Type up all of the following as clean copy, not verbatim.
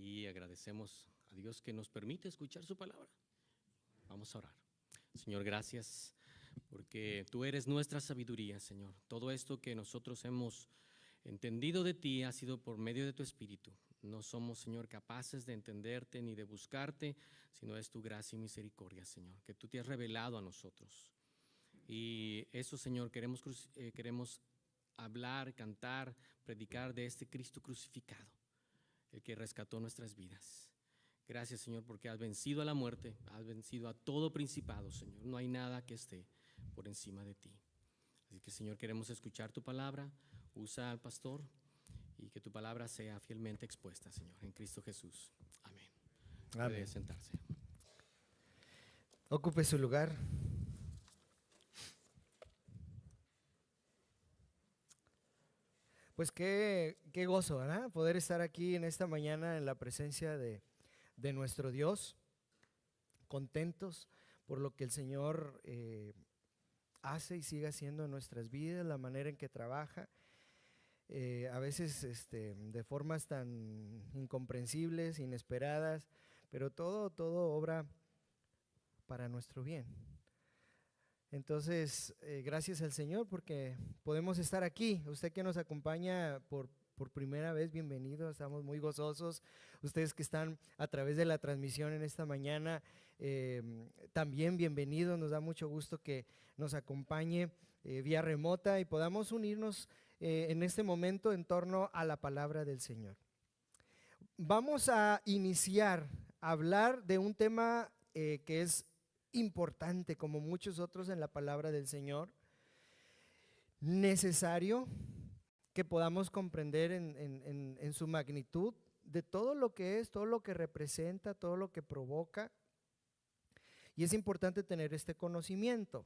y agradecemos a Dios que nos permite escuchar su palabra. Vamos a orar. Señor, gracias porque tú eres nuestra sabiduría, Señor. Todo esto que nosotros hemos entendido de ti ha sido por medio de tu Espíritu. No somos, Señor, capaces de entenderte ni de buscarte, sino es tu gracia y misericordia, Señor, que tú te has revelado a nosotros. Y eso, Señor, queremos hablar, cantar, predicar de este Cristo crucificado, el que rescató nuestras vidas. Gracias, Señor, porque has vencido a la muerte, has vencido a todo principado, Señor. No hay nada que esté por encima de ti. Así que, Señor, queremos escuchar tu palabra. Usa al pastor y que tu palabra sea fielmente expuesta, Señor, en Cristo Jesús. Amén. Amén. Puede sentarse. Ocupe su lugar. Pues qué gozo, ¿verdad? Poder estar aquí en esta mañana en la presencia de nuestro Dios, contentos por lo que el Señor hace y sigue haciendo en nuestras vidas, la manera en que trabaja, a veces de formas tan incomprensibles, inesperadas, pero todo obra para nuestro bien. Entonces, gracias al Señor porque podemos estar aquí. Usted que nos acompaña por primera vez, bienvenido, estamos muy gozosos. Ustedes que están a través de la transmisión en esta mañana, también bienvenidos. Nos da mucho gusto que nos acompañe vía remota y podamos unirnos en este momento en torno a la palabra del Señor. Vamos a iniciar a hablar de un tema que es importante, como muchos otros en la palabra del Señor, necesario que podamos comprender en su magnitud de todo lo que es, todo lo que representa, todo lo que provoca, y es importante tener este conocimiento.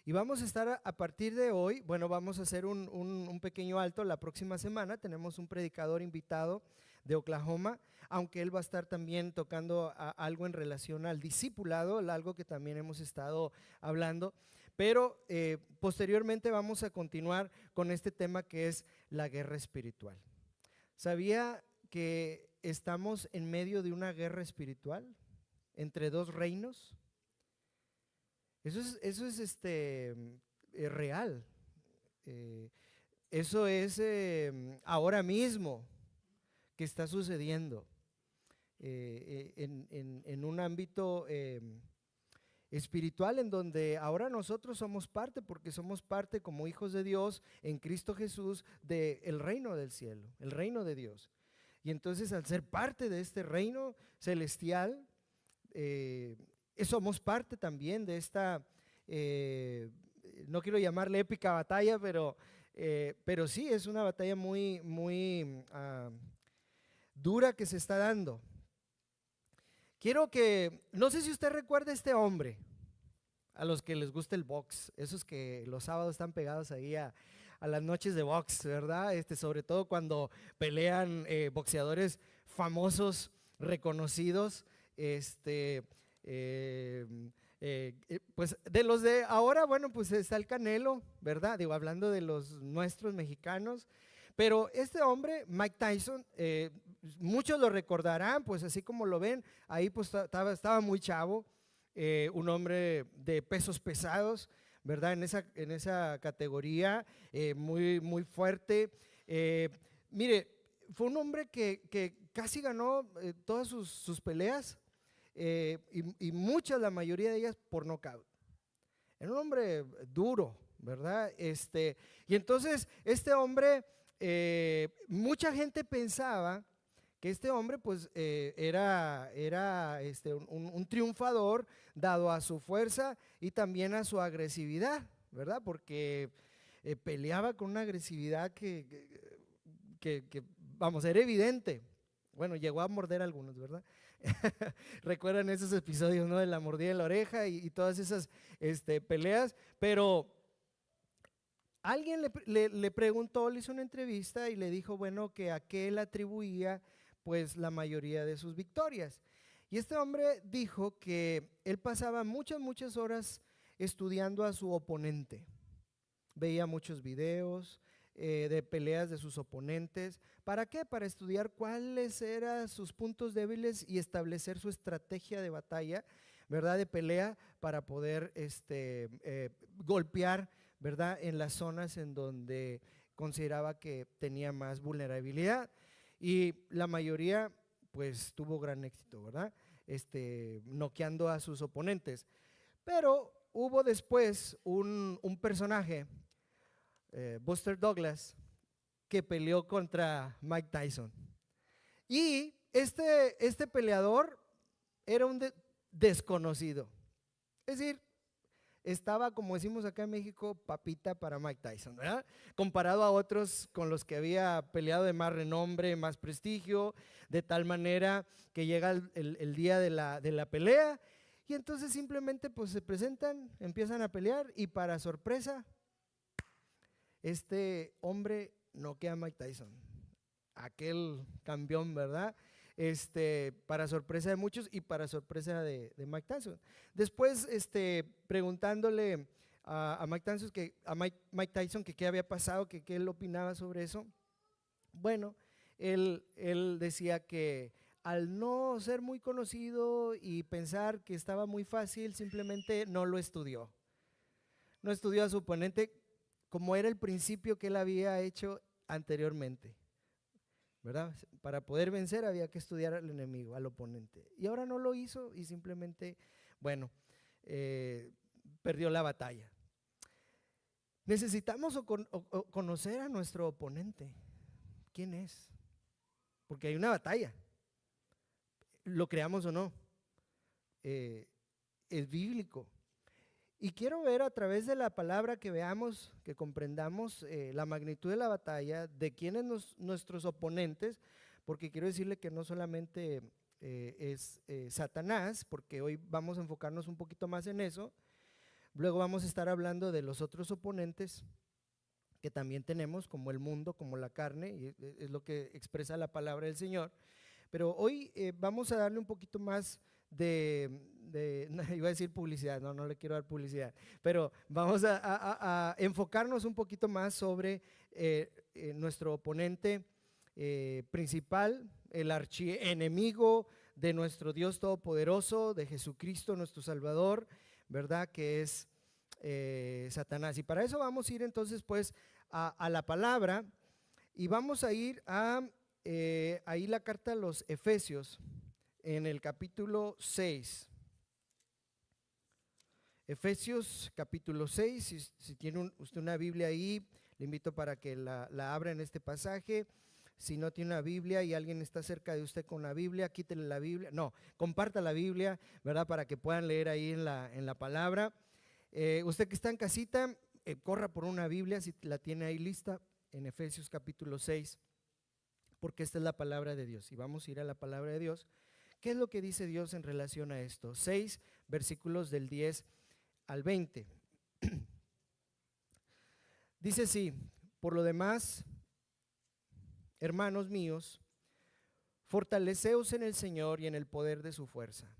Y vamos a estar a partir de hoy, bueno, vamos a hacer un pequeño alto. La próxima semana tenemos un predicador invitado de Oklahoma, aunque él va a estar también tocando algo en relación al discipulado, algo que también hemos estado hablando, pero posteriormente vamos a continuar con este tema que es la guerra espiritual. ¿Sabía que estamos en medio de una guerra espiritual entre dos reinos? Eso es real. Eso es ahora mismo que está sucediendo en un ámbito espiritual, en donde ahora nosotros somos parte, porque somos parte como hijos de Dios en Cristo Jesús del reino del cielo, el reino de Dios. Y entonces, al ser parte de este reino celestial, somos parte también de esta, no quiero llamarle épica batalla, pero sí es una batalla muy dura que se está dando. No sé si usted recuerda a este hombre, a los que les gusta el box, esos que los sábados están pegados ahí a las noches de box, ¿verdad? Sobre todo cuando pelean boxeadores famosos, reconocidos, pues de los de ahora, bueno, pues está el Canelo, ¿verdad? Digo, hablando de los nuestros mexicanos, pero este hombre, Mike Tyson, muchos lo recordarán, pues así como lo ven, ahí pues estaba muy chavo, un hombre de pesos pesados, ¿verdad? En esa categoría, muy fuerte. Mire, fue un hombre que casi ganó todas sus peleas, y muchas, la mayoría de ellas por nocaut. Era un hombre duro, ¿verdad? Y entonces este hombre, mucha gente pensaba que este hombre pues era un triunfador dado a su fuerza y también a su agresividad, ¿verdad? Porque peleaba con una agresividad que vamos, era evidente. Bueno, llegó a morder a algunos, ¿verdad? Recuerdan esos episodios, ¿no? De la mordida en la oreja y todas esas peleas, pero alguien le preguntó, le hizo una entrevista y le dijo, bueno, que a qué él atribuía pues la mayoría de sus victorias. Y este hombre dijo que él pasaba muchas horas estudiando a su oponente. Veía muchos videos, de peleas de sus oponentes. ¿Para qué? Para estudiar cuáles eran sus puntos débiles y establecer su estrategia de batalla, ¿verdad? De pelea para poder golpear, ¿verdad? En las zonas en donde consideraba que tenía más vulnerabilidad. Y la mayoría pues tuvo gran éxito, ¿verdad? Noqueando a sus oponentes. Pero hubo después un personaje, Buster Douglas, que peleó contra Mike Tyson. Y este peleador era un desconocido. Es decir, estaba, como decimos acá en México, papita para Mike Tyson, ¿verdad? Comparado a otros con los que había peleado de más renombre, más prestigio, de tal manera que llega el día de la pelea y entonces simplemente pues se presentan, empiezan a pelear y para sorpresa, este hombre noquea a Mike Tyson, aquel campeón, ¿verdad? Para sorpresa de muchos y para sorpresa de Mike Tyson. Después, preguntándole a Mike Tyson que qué había pasado, que qué él opinaba sobre eso, bueno, él decía que al no ser muy conocido y pensar que estaba muy fácil, simplemente no lo estudió. No estudió a su oponente como era el principio que él había hecho anteriormente, ¿verdad? Para poder vencer había que estudiar al enemigo, al oponente. Y ahora no lo hizo y simplemente, bueno, perdió la batalla. Necesitamos conocer a nuestro oponente. ¿Quién es? Porque hay una batalla, lo creamos o no, es bíblico. Y quiero ver a través de la palabra que veamos, que comprendamos la magnitud de la batalla, de quiénes nuestros oponentes, porque quiero decirle que no solamente es Satanás, porque hoy vamos a enfocarnos un poquito más en eso, luego vamos a estar hablando de los otros oponentes que también tenemos, como el mundo, como la carne, y es lo que expresa la palabra del Señor. Pero hoy vamos a darle un poquito más no, iba a decir publicidad, no le quiero dar publicidad, pero vamos a enfocarnos un poquito más sobre nuestro oponente principal, el archienemigo de nuestro Dios Todopoderoso, de Jesucristo nuestro Salvador, ¿verdad? Que es Satanás. Y para eso vamos a ir entonces pues a la palabra y vamos a ir a ahí la carta a los Efesios en el capítulo 6. Efesios capítulo 6, si tiene usted una Biblia ahí, le invito para que la abra en este pasaje. Si no tiene una Biblia y alguien está cerca de usted con la Biblia, quítele la Biblia, no, comparta la Biblia, ¿verdad? Para que puedan leer ahí en la palabra. Usted que está en casita, corra por una Biblia, si la tiene ahí lista, en Efesios capítulo 6, porque esta es la palabra de Dios y vamos a ir a la palabra de Dios. ¿Qué es lo que dice Dios en relación a esto? 6 versículos del 10 al 20. Dice así: por lo demás, hermanos míos, fortaleceos en el Señor y en el poder de su fuerza.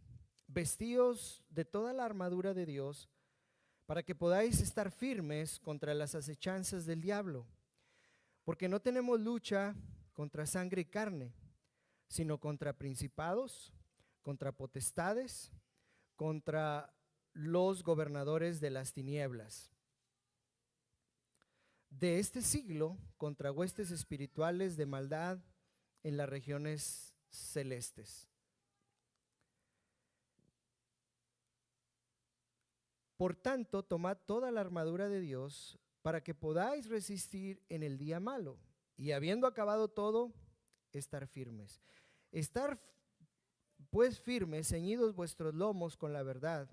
Vestíos de toda la armadura de Dios para que podáis estar firmes contra las acechanzas del diablo. Porque no tenemos lucha contra sangre y carne, sino contra principados, contra potestades, contra los gobernadores de las tinieblas de este siglo, contra huestes espirituales de maldad en las regiones celestes. Por tanto, tomad toda la armadura de Dios para que podáis resistir en el día malo, y habiendo acabado todo, estar firmes. Estar pues firmes, ceñidos vuestros lomos con la verdad,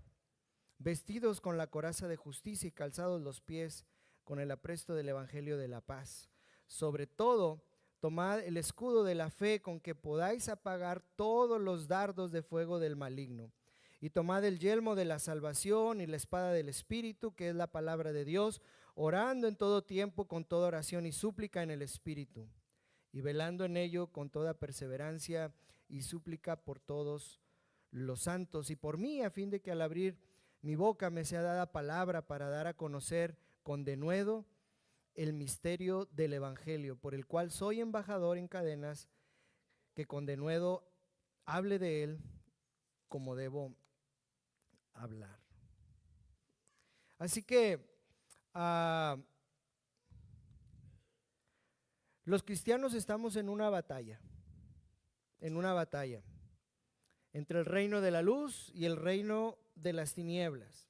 vestidos con la coraza de justicia y calzados los pies con el apresto del evangelio de la paz. Sobre todo, tomad el escudo de la fe con que podáis apagar todos los dardos de fuego del maligno. Y tomad el yelmo de la salvación y la espada del Espíritu, que es la palabra de Dios, orando en todo tiempo con toda oración y súplica en el Espíritu, y velando en ello con toda perseverancia y súplica por todos los santos y por mí, a fin de que al abrir mi boca me sea dada palabra para dar a conocer con denuedo el misterio del evangelio, por el cual soy embajador en cadenas, que con denuedo hable de él como debo hablar. Así que los cristianos estamos en una batalla entre el reino de la luz y el reino de las tinieblas.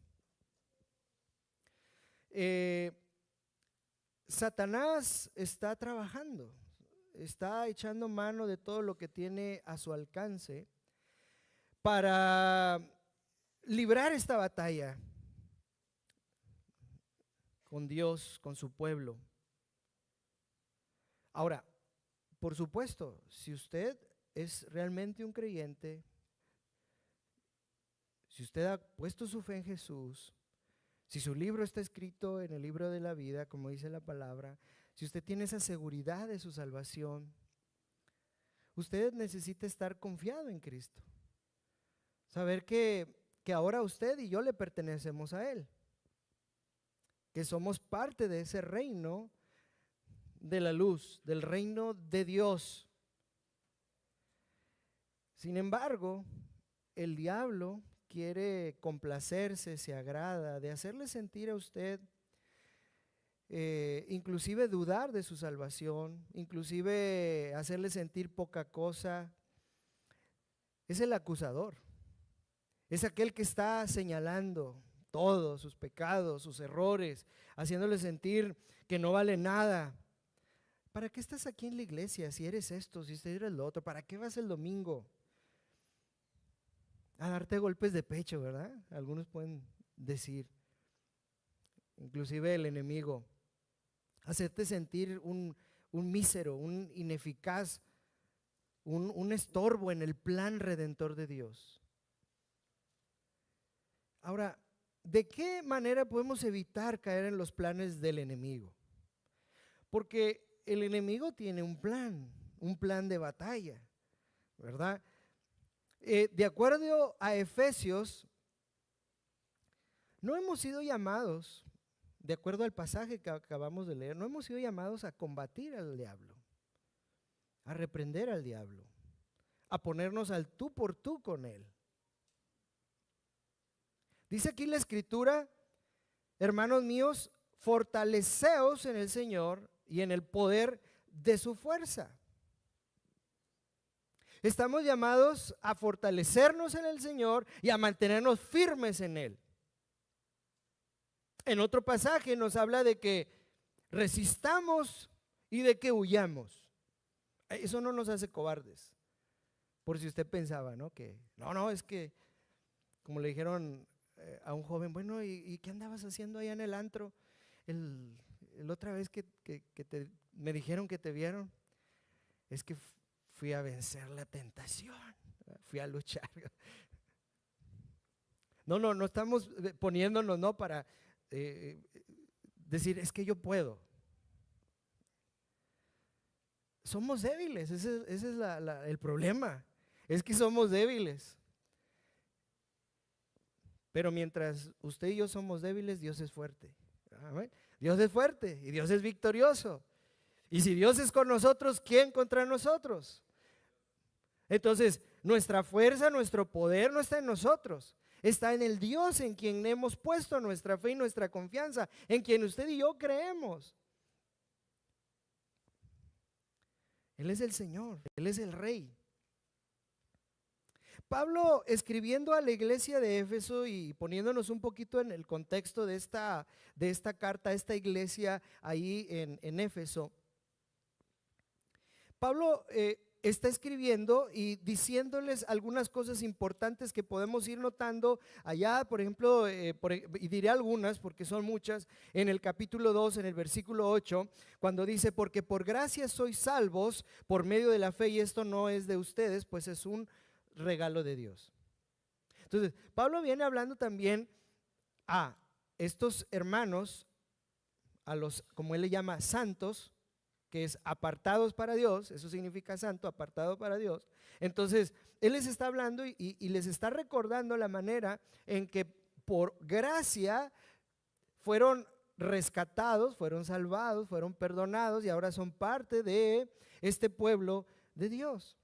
Satanás está trabajando, está echando mano de todo lo que tiene a su alcance para librar esta batalla con Dios, con su pueblo. Ahora, por supuesto, si usted es realmente un creyente, si usted ha puesto su fe en Jesús, si su libro está escrito en el libro de la vida, como dice la palabra, si usted tiene esa seguridad de su salvación, usted necesita estar confiado en Cristo. Saber que ahora usted y yo le pertenecemos a Él, que somos parte de ese reino de la luz, del reino de Dios. Sin embargo, el diablo quiere complacerse, se agrada de hacerle sentir a usted, inclusive dudar de su salvación, inclusive hacerle sentir poca cosa. Es el acusador, es aquel que está señalando todos sus pecados, sus errores, haciéndole sentir que no vale nada. ¿Para qué estás aquí en la iglesia si eres esto, si eres lo otro? ¿Para qué vas el domingo? A darte golpes de pecho, ¿verdad? Algunos pueden decir, inclusive el enemigo, hacerte sentir un mísero, un ineficaz, un estorbo en el plan redentor de Dios. Ahora, ¿de qué manera podemos evitar caer en los planes del enemigo? Porque el enemigo tiene un plan de batalla, ¿verdad? De acuerdo a Efesios, no hemos sido llamados, de acuerdo al pasaje que acabamos de leer, no hemos sido llamados a combatir al diablo, a reprender al diablo, a ponernos al tú por tú con él. Dice aquí la Escritura, hermanos míos, fortaleceos en el Señor y en el poder de su fuerza. Estamos llamados a fortalecernos en el Señor y a mantenernos firmes en Él. En otro pasaje nos habla de que resistamos y de que huyamos. Eso no nos hace cobardes. Por si usted pensaba, ¿no? Que no, es que, como le dijeron a un joven, bueno, ¿y qué andabas haciendo allá en el antro? El otra vez que me dijeron que te vieron, es que fui a vencer la tentación, fui a luchar. No estamos poniéndonos, ¿no? Para decir, es que yo puedo. Somos débiles, ese es el problema, es que somos débiles. Pero mientras usted y yo somos débiles, Dios es fuerte. ¿Amén? Dios es fuerte y Dios es victorioso. Y si Dios es con nosotros, ¿quién contra nosotros? Entonces, nuestra fuerza, nuestro poder no está en nosotros, está en el Dios en quien hemos puesto nuestra fe y nuestra confianza, en quien usted y yo creemos. Él es el Señor, Él es el Rey. Pablo, escribiendo a la iglesia de Éfeso y poniéndonos un poquito en el contexto de esta carta, a esta iglesia ahí en Éfeso, Pablo está escribiendo y diciéndoles algunas cosas importantes que podemos ir notando allá, por ejemplo, y diré algunas porque son muchas, en el capítulo 2, en el versículo 8, cuando dice, porque por gracia sois salvos por medio de la fe, y esto no es de ustedes, pues es un regalo de Dios. Entonces, Pablo viene hablando también a estos hermanos, a los, como él le llama, santos, que es apartados para Dios, eso significa santo, apartado para Dios. Entonces, él les está hablando y les está recordando la manera en que por gracia fueron rescatados, fueron salvados, fueron perdonados y ahora son parte de este pueblo de Dios.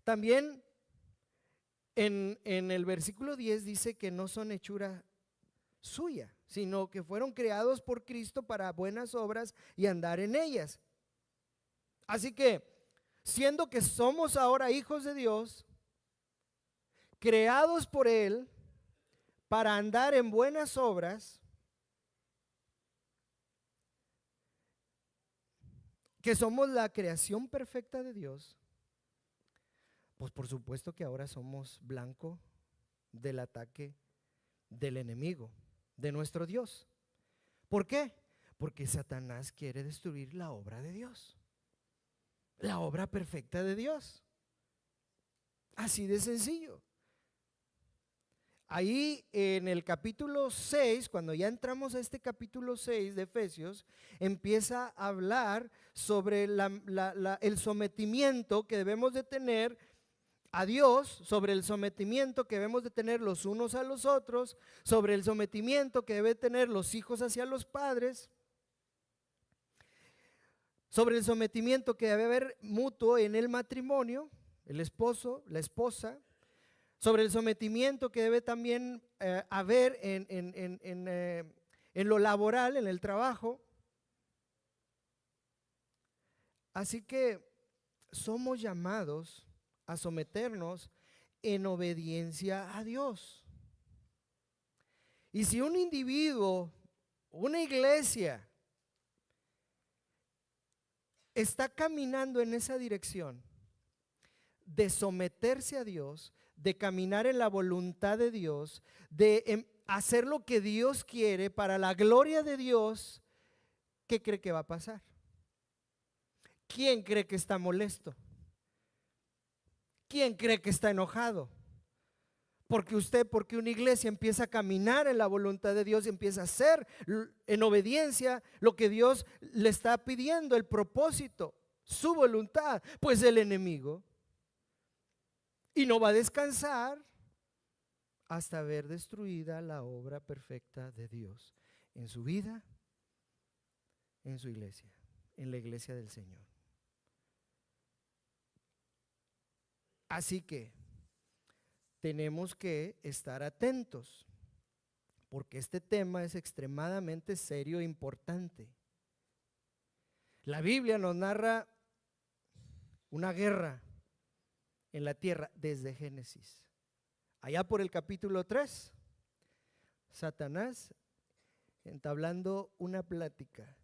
También en el versículo 10 dice que no son hechura suya, sino que fueron creados por Cristo para buenas obras y andar en ellas. Así que, siendo que somos ahora hijos de Dios, creados por Él para andar en buenas obras, que somos la creación perfecta de Dios, pues por supuesto que ahora somos blanco del ataque del enemigo, de nuestro Dios. ¿Por qué? Porque Satanás quiere destruir la obra de Dios, la obra perfecta de Dios. Así de sencillo. Ahí en el capítulo 6, cuando ya entramos a este capítulo 6 de Efesios, empieza a hablar sobre el sometimiento que debemos de tener a Dios, sobre el sometimiento que debemos de tener los unos a los otros, sobre el sometimiento que deben tener los hijos hacia los padres, sobre el sometimiento que debe haber mutuo en el matrimonio, el esposo, la esposa, sobre el sometimiento que debe también haber en lo laboral, en el trabajo. Así que somos llamados a someternos en obediencia a Dios. Y si un individuo, una iglesia, está caminando en esa dirección de someterse a Dios, de caminar en la voluntad de Dios, de hacer lo que Dios quiere para la gloria de Dios, ¿qué cree que va a pasar? ¿Quién cree que está molesto? ¿Quién cree que está enojado? Porque una iglesia empieza a caminar en la voluntad de Dios y empieza a hacer en obediencia lo que Dios le está pidiendo, el propósito, su voluntad, pues el enemigo. Y no va a descansar hasta ver destruida la obra perfecta de Dios en su vida, en su iglesia, en la iglesia del Señor. Así que tenemos que estar atentos, porque este tema es extremadamente serio e importante. La Biblia nos narra una guerra en la tierra desde Génesis. Allá por el capítulo 3, Satanás entablando una plática.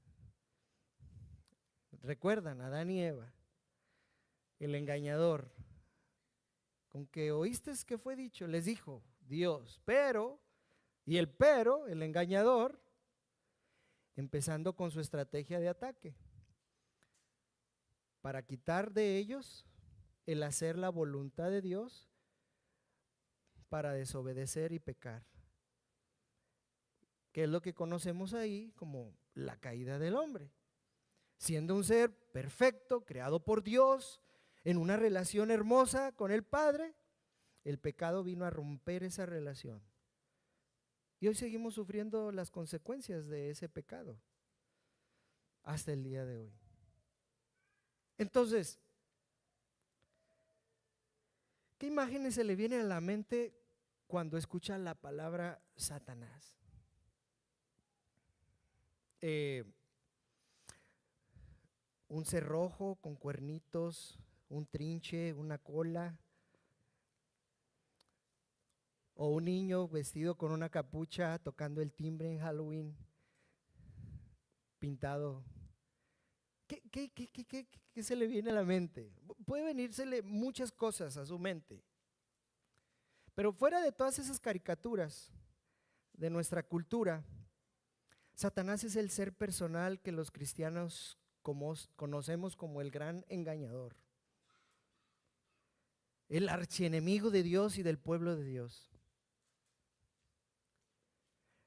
¿Recuerdan? Adán y Eva, el engañador. Con que oíste que fue dicho, les dijo Dios, pero, el engañador, empezando con su estrategia de ataque, para quitar de ellos el hacer la voluntad de Dios, para desobedecer y pecar, que es lo que conocemos ahí como la caída del hombre. Siendo un ser perfecto, creado por Dios, en una relación hermosa con el Padre, el pecado vino a romper esa relación. Y hoy seguimos sufriendo las consecuencias de ese pecado hasta el día de hoy. Entonces, ¿qué imágenes se le vienen a la mente cuando escucha la palabra Satanás? Un cerrojo con cuernitos, un trinche, una cola, o un niño vestido con una capucha tocando el timbre en Halloween, pintado. ¿Qué se le viene a la mente? Puede venírsele muchas cosas a su mente, pero fuera de todas esas caricaturas de nuestra cultura, Satanás es el ser personal que los cristianos conocemos como el gran engañador, el archienemigo de Dios y del pueblo de Dios.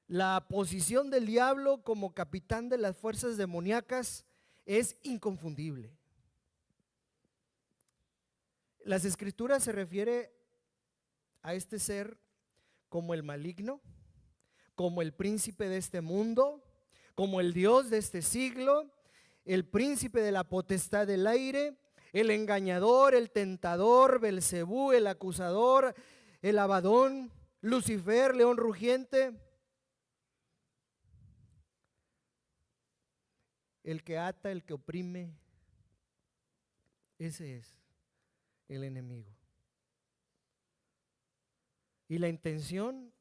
La posición del diablo como capitán de las fuerzas demoníacas es inconfundible. Las escrituras se refiere a este ser como el maligno, como el príncipe de este mundo, como el Dios de este siglo, el príncipe de la potestad del aire, el engañador, el tentador, Belcebú, el acusador, el Abadón, Lucifer, león rugiente, el que ata, el que oprime. Ese es el enemigo. Y la intención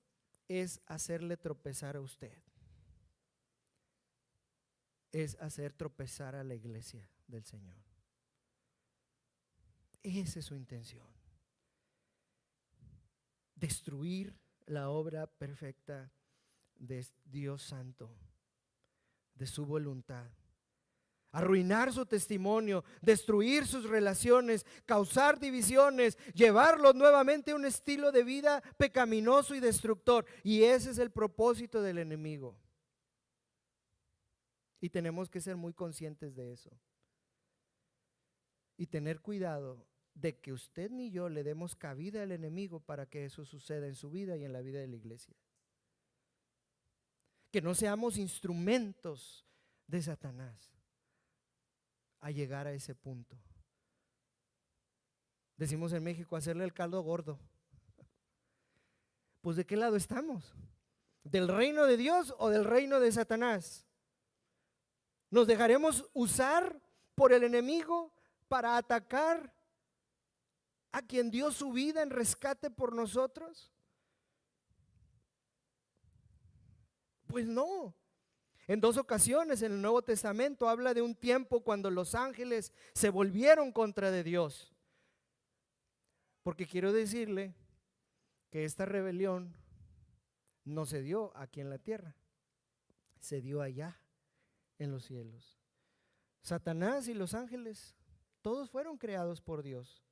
es hacerle tropezar a usted. Es hacer tropezar a la iglesia del Señor. Esa es su intención. Destruir la obra perfecta de Dios Santo, de su voluntad. Arruinar su testimonio, destruir sus relaciones, causar divisiones, llevarlos nuevamente a un estilo de vida pecaminoso y destructor. Y ese es el propósito del enemigo. Y tenemos que ser muy conscientes de eso. Y tener cuidado de que usted ni yo le demos cabida al enemigo para que eso suceda en su vida y en la vida de la iglesia. Que no seamos instrumentos de Satanás a llegar a ese punto. Decimos en México, hacerle el caldo gordo. Pues ¿de qué lado estamos? ¿Del reino de Dios o del reino de Satanás? ¿Nos dejaremos usar por el enemigo para atacar a quien dio su vida en rescate por nosotros? Pues no. En 2 ocasiones en el Nuevo Testamento habla de un tiempo cuando los ángeles se volvieron contra de Dios. Porque quiero decirle que esta rebelión no se dio aquí en la tierra, se dio allá en los cielos. Satanás y los ángeles, todos fueron creados por Dios.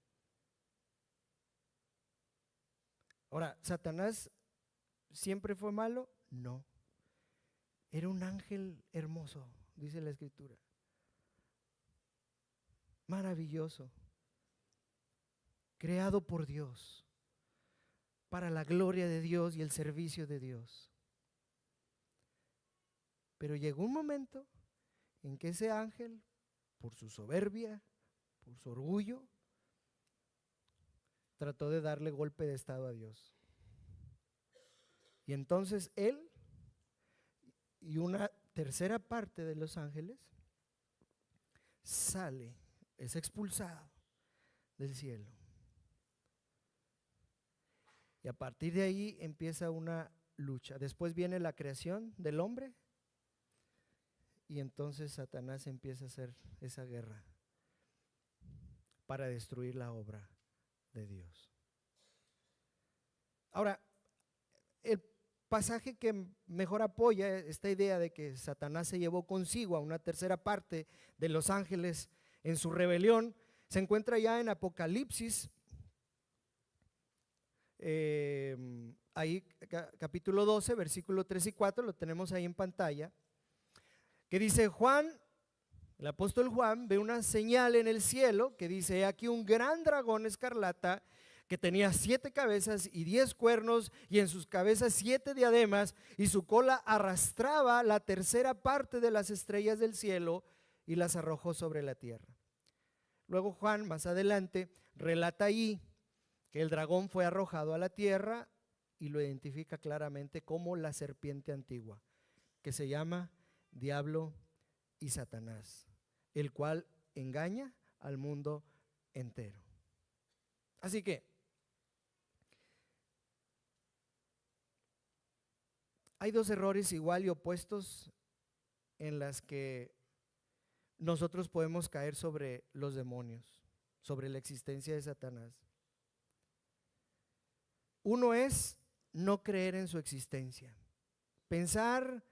Ahora, ¿Satanás siempre fue malo? No. Era un ángel hermoso, dice la Escritura. Maravilloso. Creado por Dios, para la gloria de Dios y el servicio de Dios. Pero llegó un momento en que ese ángel, por su soberbia, por su orgullo, trató de darle golpe de estado a Dios. Y entonces él y una tercera parte de los ángeles sale, es expulsado del cielo. Y a partir de ahí empieza una lucha. Después viene la creación del hombre y entonces Satanás empieza a hacer esa guerra para destruir la obra de Dios. Ahora, el pasaje que mejor apoya esta idea de que Satanás se llevó consigo a una tercera parte de los ángeles en su rebelión se encuentra ya en Apocalipsis, ahí capítulo 12, versículo 3 y 4, lo tenemos ahí en pantalla, que dice: Juan, el apóstol Juan, ve una señal en el cielo que dice: he aquí un gran dragón escarlata que tenía 7 cabezas y 10 cuernos, y en sus cabezas 7 diademas, y su cola arrastraba la tercera parte de las estrellas del cielo y las arrojó sobre la tierra. Luego Juan, más adelante, relata ahí que el dragón fue arrojado a la tierra y lo identifica claramente como la serpiente antigua, que se llama Diablo y Satanás, el cual engaña al mundo entero. Así que hay 2 errores igual y opuestos en las que nosotros podemos caer sobre los demonios, sobre la existencia de Satanás. Uno es no creer en su existencia, pensar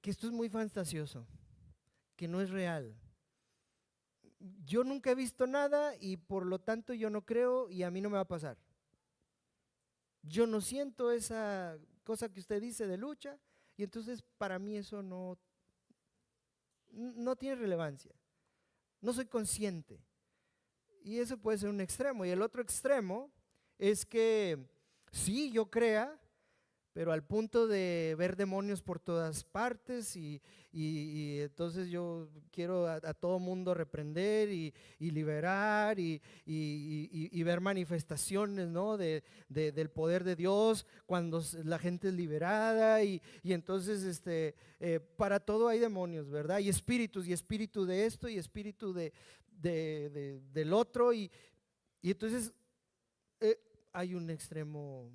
que esto es muy fantasioso, que no es real. Yo nunca he visto nada y por lo tanto yo no creo y a mí no me va a pasar. Yo no siento esa cosa que usted dice de lucha y entonces para mí eso no tiene relevancia. No soy consciente. Y eso puede ser un extremo. Y el otro extremo es que sí, yo crea, pero al punto de ver demonios por todas partes y entonces yo quiero a todo mundo reprender y liberar y ver manifestaciones, ¿no? Del poder de Dios cuando la gente es liberada y entonces para todo hay demonios, ¿verdad? Y espíritu de esto y espíritu del otro y entonces hay un extremo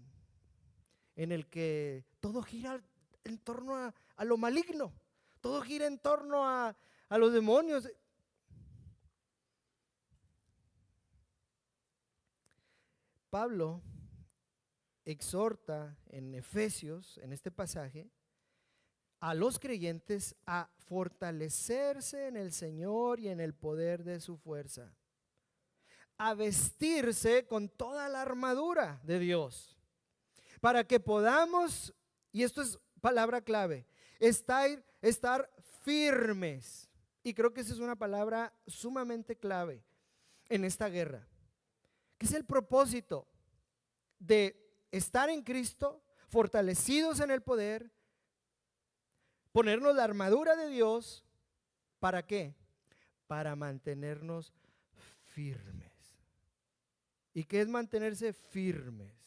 en el que todo gira en torno a lo maligno, todo gira en torno a los demonios. Pablo exhorta en Efesios, en este pasaje, a los creyentes a fortalecerse en el Señor y en el poder de su fuerza, a vestirse con toda la armadura de Dios, para que podamos, y esto es palabra clave, estar firmes. Y creo que esa es una palabra sumamente clave en esta guerra, que es el propósito de estar en Cristo, fortalecidos en el poder, ponernos la armadura de Dios. ¿Para qué? Para mantenernos firmes. ¿Y qué es mantenerse firmes?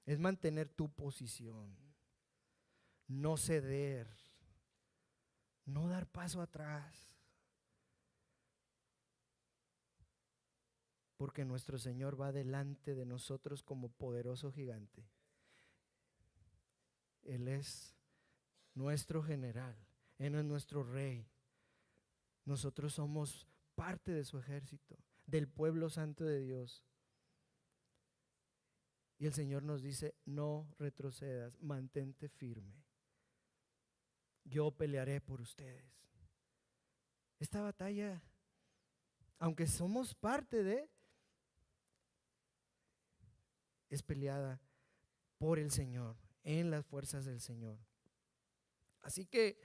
Es mantener tu posición, no ceder, no dar paso atrás, porque nuestro Señor va delante de nosotros como poderoso gigante. Él es nuestro general, Él es nuestro rey. Nosotros somos parte de su ejército, del pueblo santo de Dios. Y el Señor nos dice: no retrocedas, mantente firme. Yo pelearé por ustedes. Esta batalla, aunque somos parte de, es peleada por el Señor, en las fuerzas del Señor. Así que,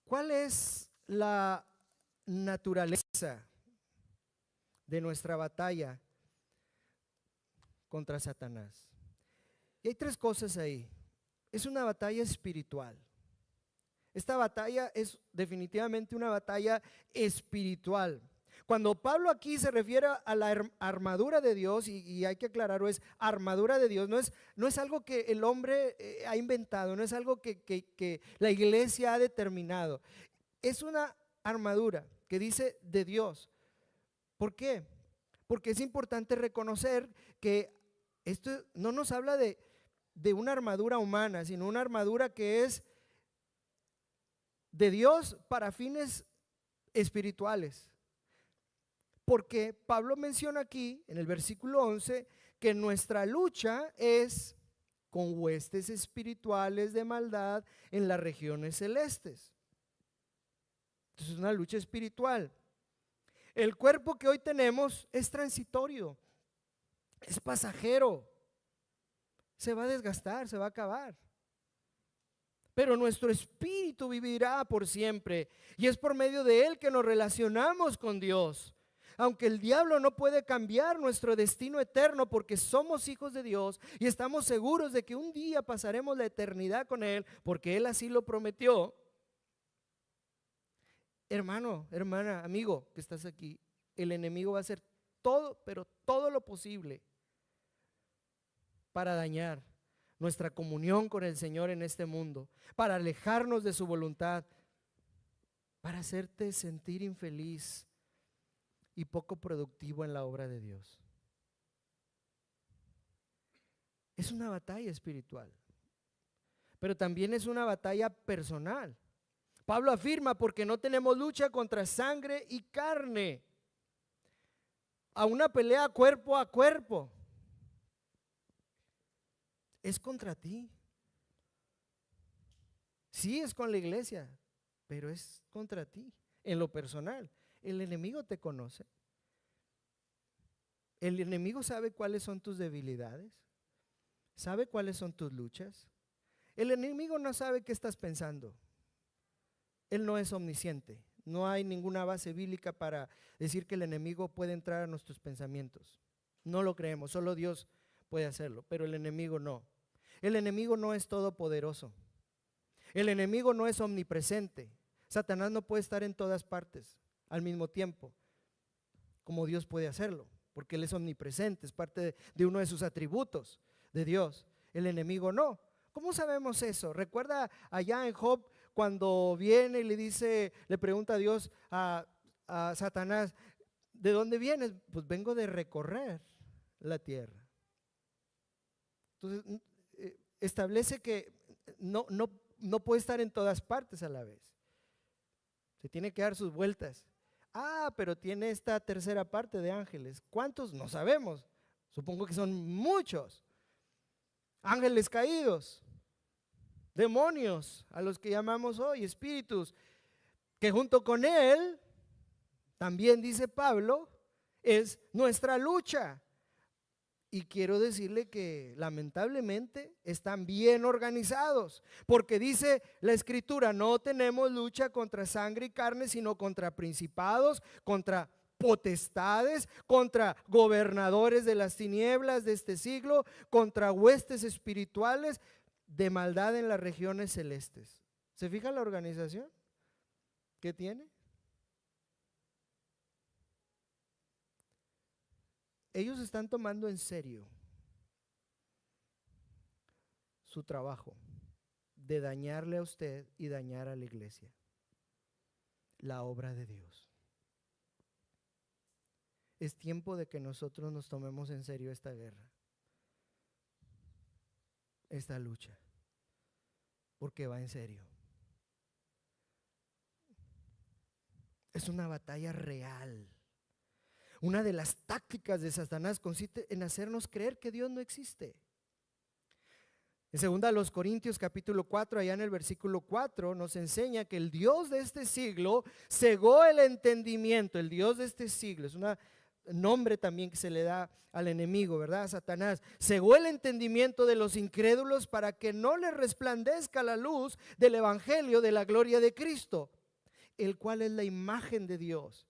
¿cuál es la naturaleza de nuestra batalla contra Satanás? Y hay tres cosas ahí. Es una batalla espiritual. Esta batalla es definitivamente una batalla espiritual. Cuando Pablo aquí se refiere a la armadura de Dios, y hay que aclararlo, es armadura de Dios, no es algo que el hombre ha inventado, no es algo que la iglesia ha determinado. Es una armadura que dice de Dios. ¿Por qué? Porque es importante reconocer que esto no nos habla de una armadura humana, sino una armadura que es de Dios para fines espirituales. Porque Pablo menciona aquí en el versículo 11 que nuestra lucha es con huestes espirituales de maldad en las regiones celestes. Entonces es una lucha espiritual. El cuerpo que hoy tenemos es transitorio, es pasajero, se va a desgastar, se va a acabar. Pero nuestro espíritu vivirá por siempre, y es por medio de él que nos relacionamos con Dios. Aunque el diablo no puede cambiar nuestro destino eterno, porque somos hijos de Dios y estamos seguros de que un día pasaremos la eternidad con Él, porque Él así lo prometió. Hermano, hermana, amigo que estás aquí, el enemigo va a hacer todo, pero todo lo posible para dañar nuestra comunión con el Señor en este mundo, para alejarnos de su voluntad, para hacerte sentir infeliz y poco productivo en la obra de Dios. Es una batalla espiritual, pero también es una batalla personal. Pablo afirma: porque no tenemos lucha contra sangre y carne, a una pelea cuerpo a cuerpo. Es contra ti. Sí, es con la iglesia, pero es contra ti, en lo personal. El enemigo te conoce. El enemigo sabe cuáles son tus debilidades, sabe cuáles son tus luchas. El enemigo no sabe qué estás pensando. Él no es omnisciente. No hay ninguna base bíblica para decir que el enemigo puede entrar a nuestros pensamientos. No lo creemos, solo Dios puede hacerlo, pero el enemigo no. el enemigo no es todopoderoso. El enemigo no es omnipresente. Satanás no puede estar en todas partes al mismo tiempo, como Dios puede hacerlo, porque Él es omnipresente, es parte de uno de sus atributos de Dios. El enemigo no. ¿Cómo sabemos eso? Recuerda allá en Job cuando viene y le dice, le pregunta a Dios a Satanás, ¿de dónde vienes? Pues vengo de recorrer la tierra. Entonces establece que no puede estar en todas partes a la vez. Se tiene que dar sus vueltas. Pero tiene esta tercera parte de ángeles. ¿Cuántos? No sabemos. Supongo que son muchos. Ángeles caídos, demonios, a los que llamamos hoy espíritus, que junto con él, también dice Pablo, es nuestra lucha. Y quiero decirle que lamentablemente están bien organizados, porque dice la Escritura, no tenemos lucha contra sangre y carne, sino contra principados, contra potestades, contra gobernadores de las tinieblas de este siglo, contra huestes espirituales de maldad en las regiones celestes. ¿Se fija la organización que tiene? Ellos están tomando en serio su trabajo de dañarle a usted y dañar a la iglesia, la obra de Dios. Es tiempo de que nosotros nos tomemos en serio esta guerra, esta lucha, porque va en serio. Es una batalla real. Una de las tácticas de Satanás consiste en hacernos creer que Dios no existe. En 2 Corintios capítulo 4, allá en el versículo 4, nos enseña que el Dios de este siglo cegó el entendimiento. El Dios de este siglo es un nombre también que se le da al enemigo, ¿verdad? Satanás cegó el entendimiento de los incrédulos para que no les resplandezca la luz del evangelio de la gloria de Cristo, el cual es la imagen de Dios.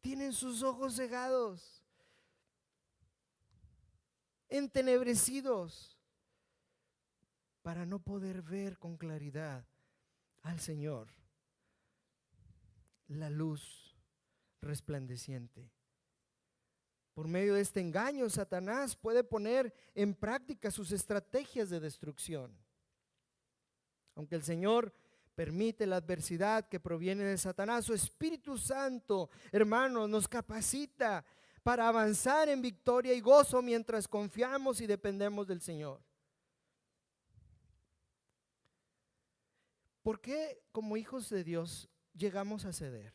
Tienen sus ojos cegados, entenebrecidos, para no poder ver con claridad al Señor, la luz resplandeciente. Por medio de este engaño, Satanás puede poner en práctica sus estrategias de destrucción. Aunque el Señor permite la adversidad que proviene de Satanás, su Espíritu Santo, hermanos, nos capacita para avanzar en victoria y gozo mientras confiamos y dependemos del Señor. ¿Por qué como hijos de Dios llegamos a ceder?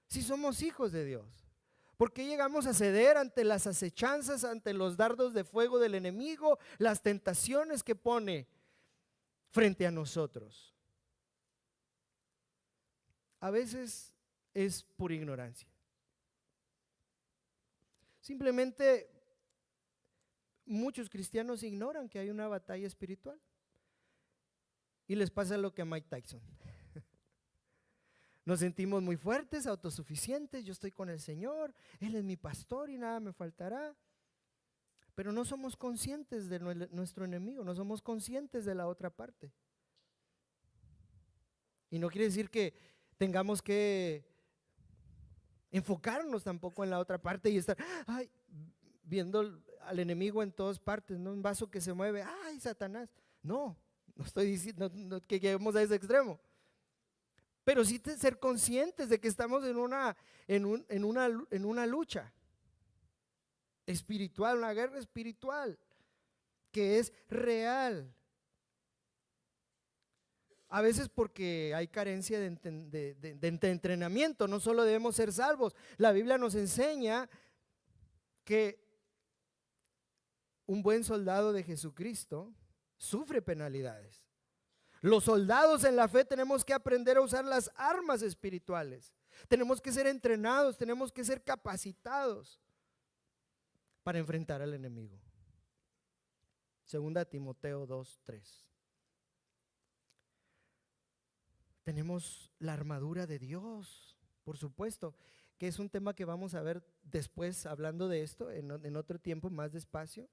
Si somos hijos de Dios, ¿por qué llegamos a ceder ante las acechanzas, ante los dardos de fuego del enemigo, las tentaciones que pone frente a nosotros? A veces es por ignorancia. Simplemente muchos cristianos ignoran que hay una batalla espiritual y les pasa lo que a Mike Tyson. Nos sentimos muy fuertes, autosuficientes, yo estoy con el Señor, Él es mi pastor y nada me faltará. Pero no somos conscientes de nuestro enemigo, no somos conscientes de la otra parte. Y no quiere decir que tengamos que enfocarnos tampoco en la otra parte y estar viendo al enemigo en todas partes, ¿no? Un vaso que se mueve, ¡ay, Satanás! No estoy diciendo que lleguemos a ese extremo. Pero sí ser conscientes de que estamos en una lucha espiritual, una guerra espiritual que es real. A veces porque hay carencia de entrenamiento, no solo debemos ser salvos. La Biblia nos enseña que un buen soldado de Jesucristo sufre penalidades. Los soldados en la fe tenemos que aprender a usar las armas espirituales. Tenemos que ser entrenados, tenemos que ser capacitados para enfrentar al enemigo. 2 Timoteo 2:3. Tenemos la armadura de Dios, por supuesto, que es un tema que vamos a ver después hablando de esto en otro tiempo más despacio.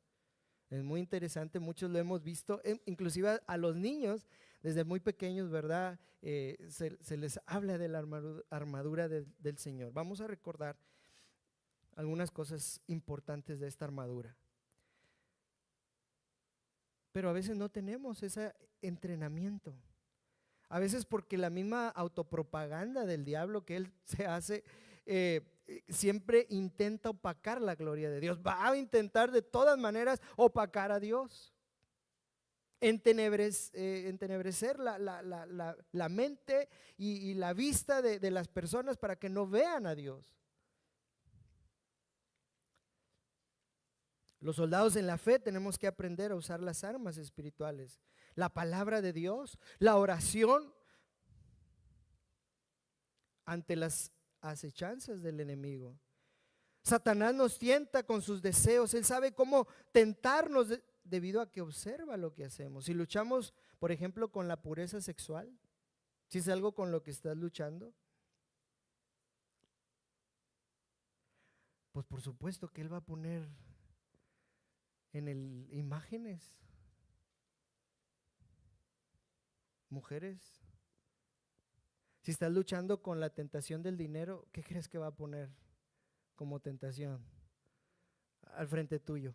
Es muy interesante, muchos lo hemos visto, inclusive a los niños desde muy pequeños, ¿verdad? Se les habla de la armadura del Señor. Vamos a recordar algunas cosas importantes de esta armadura. Pero a veces no tenemos ese entrenamiento. A veces porque la misma autopropaganda del diablo que él se hace, siempre intenta opacar la gloria de Dios. Va a intentar de todas maneras opacar a Dios. Entenebrecer la mente y la vista de las personas para que no vean a Dios. Los soldados en la fe tenemos que aprender a usar las armas espirituales, la palabra de Dios, la oración ante las acechanzas del enemigo. Satanás nos tienta con sus deseos, él sabe cómo tentarnos debido a que observa lo que hacemos. Si luchamos, por ejemplo, con la pureza sexual, si es algo con lo que estás luchando, pues por supuesto que él va a poner en imágenes, mujeres. Si estás luchando con la tentación del dinero, ¿qué crees que va a poner como tentación al frente tuyo?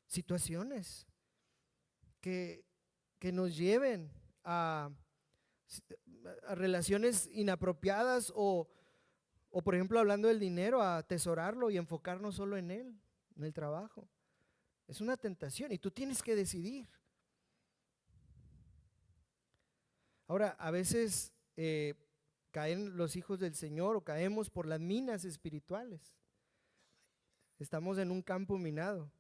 Situaciones que nos lleven a relaciones inapropiadas o por ejemplo, hablando del dinero, a atesorarlo y enfocarnos solo en él, en el trabajo. Es una tentación y tú tienes que decidir. Ahora, a veces caen los hijos del Señor o caemos por las minas espirituales. Estamos en un campo minado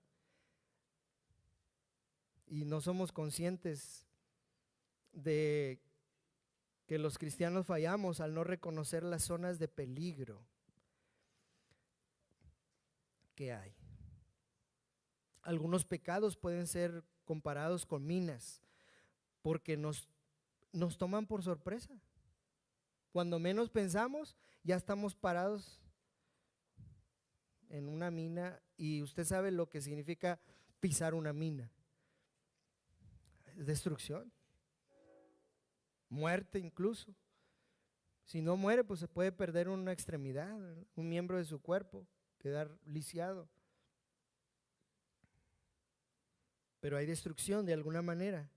y no somos conscientes de que los cristianos fallamos al no reconocer las zonas de peligro que hay. Algunos pecados pueden ser comparados con minas porque nos toman por sorpresa. Cuando menos pensamos, ya estamos parados en una mina y usted sabe lo que significa pisar una mina. Es destrucción. Muerte incluso. Si no muere, pues se puede perder una extremidad, un miembro de su cuerpo, quedar lisiado. Pero hay destrucción de alguna manera.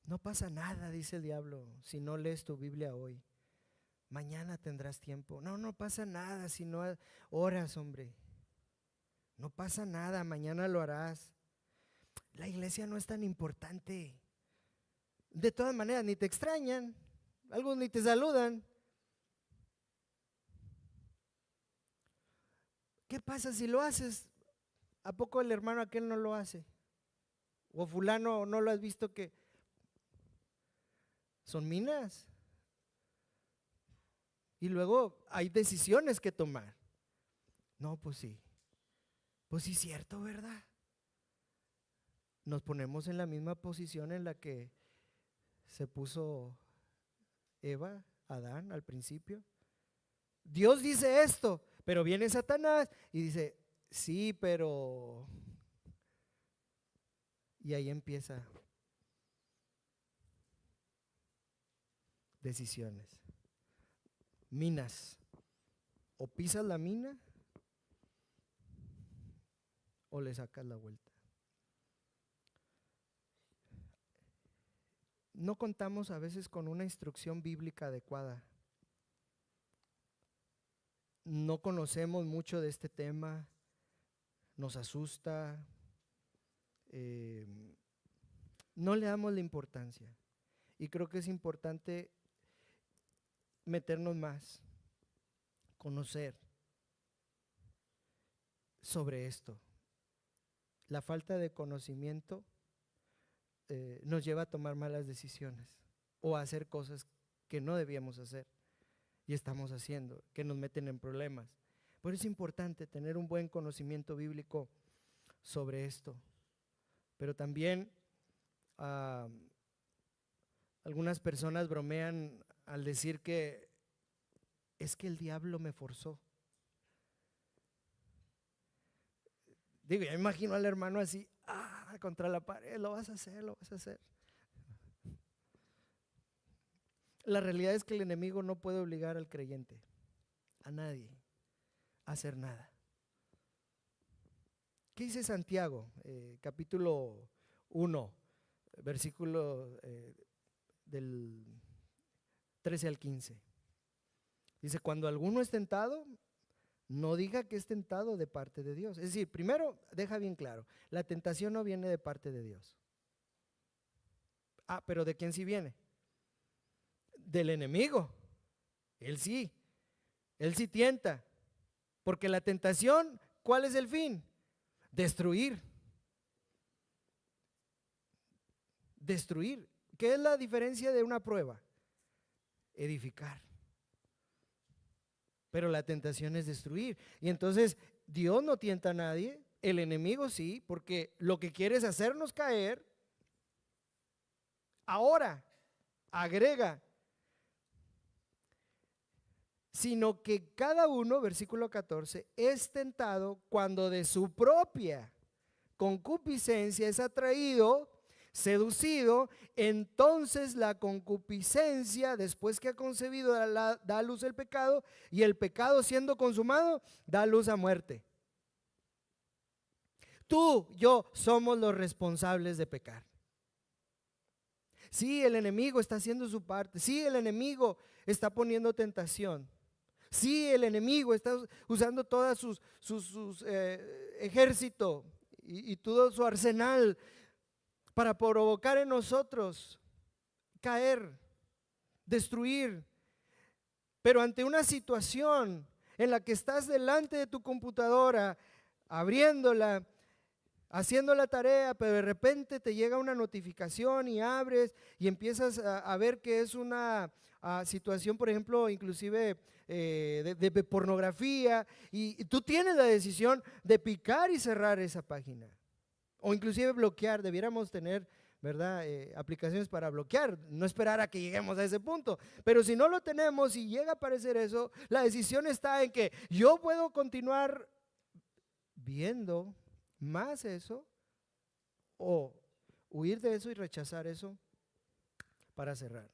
No pasa nada, dice el diablo, si no lees tu Biblia hoy. Mañana tendrás tiempo. No pasa nada si no oras, hombre. No pasa nada, mañana lo harás. La iglesia no es tan importante. De todas maneras, ni te extrañan, algunos ni te saludan. ¿Qué pasa si lo haces? ¿A poco el hermano aquel no lo hace? ¿O fulano no lo has visto que son minas? Y luego hay decisiones que tomar. No, pues sí es cierto, ¿verdad? Nos ponemos en la misma posición en la que se puso Eva, Adán al principio. Dios dice esto, pero viene Satanás y dice, sí, pero… Y ahí empieza decisiones, minas. O pisas la mina o le sacas la vuelta. No contamos a veces con una instrucción bíblica adecuada. No conocemos mucho de este tema, nos asusta, no le damos la importancia. Y creo que es importante meternos más, conocer sobre esto. La falta de conocimiento nos lleva a tomar malas decisiones o a hacer cosas que no debíamos hacer y estamos haciendo, que nos meten en problemas. Pero es importante tener un buen conocimiento bíblico sobre esto. Pero también algunas personas bromean al decir que es que el diablo me forzó. Digo, ya me imagino al hermano así, contra la pared, lo vas a hacer, lo vas a hacer. La realidad es que el enemigo no puede obligar al creyente, a nadie, a hacer nada. ¿Qué dice Santiago? Capítulo 1, versículo del 13 al 15. Dice, cuando alguno es tentado, no diga que es tentado de parte de Dios. Es decir, primero deja bien claro, la tentación no viene de parte de Dios. Pero ¿de quién sí viene? Del enemigo. Él sí tienta. Porque la tentación, ¿cuál es el fin? Destruir. Destruir. ¿Qué es la diferencia de una prueba? Edificar. Pero la tentación es destruir. Y entonces Dios no tienta a nadie, el enemigo sí, porque lo que quiere es hacernos caer. Ahora, agrega, sino que cada uno, versículo 14, es tentado cuando de su propia concupiscencia es atraído, seducido. Entonces la concupiscencia, después que ha concebido, da a luz el pecado, y el pecado, siendo consumado, da luz a muerte. Tú, yo somos los responsables de pecar. Sí, el enemigo está haciendo su parte. Sí, el enemigo está poniendo tentación. Sí, el enemigo está usando todas sus ejército y todo su arsenal para provocar en nosotros caer, destruir. Pero ante una situación en la que estás delante de tu computadora, abriéndola, haciendo la tarea, pero de repente te llega una notificación y abres y empiezas a ver que es una situación, por ejemplo, inclusive de pornografía, y tú tienes la decisión de picar y cerrar esa página, o inclusive bloquear. Debiéramos tener, ¿verdad?, aplicaciones para bloquear, no esperar a que lleguemos a ese punto. Pero si no lo tenemos y llega a aparecer eso, la decisión está en que yo puedo continuar viendo más eso, o huir de eso y rechazar eso para cerrar.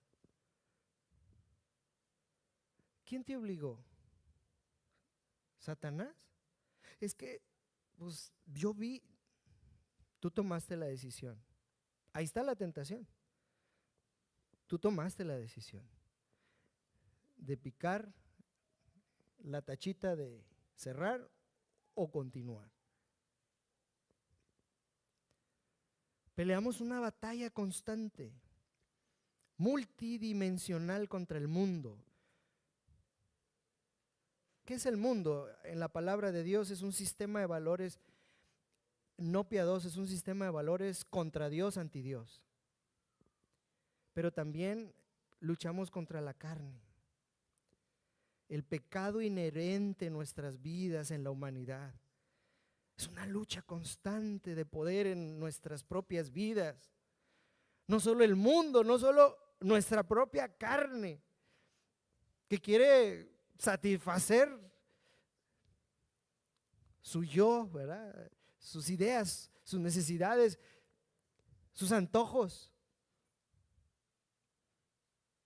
¿Quién te obligó? ¿Satanás? Es que, pues, yo vi, tú tomaste la decisión. Ahí está la tentación. Tú tomaste la decisión de picar la tachita de cerrar o continuar. Peleamos una batalla constante, multidimensional contra el mundo. ¿Qué es el mundo? En la palabra de Dios es un sistema de valores no piadoso, es un sistema de valores contra Dios, anti Dios. Pero también luchamos contra la carne, el pecado inherente en nuestras vidas, en la humanidad. Es una lucha constante de poder en nuestras propias vidas. No solo el mundo, no solo nuestra propia carne, que quiere satisfacer su yo, ¿verdad?, sus ideas, sus necesidades, sus antojos.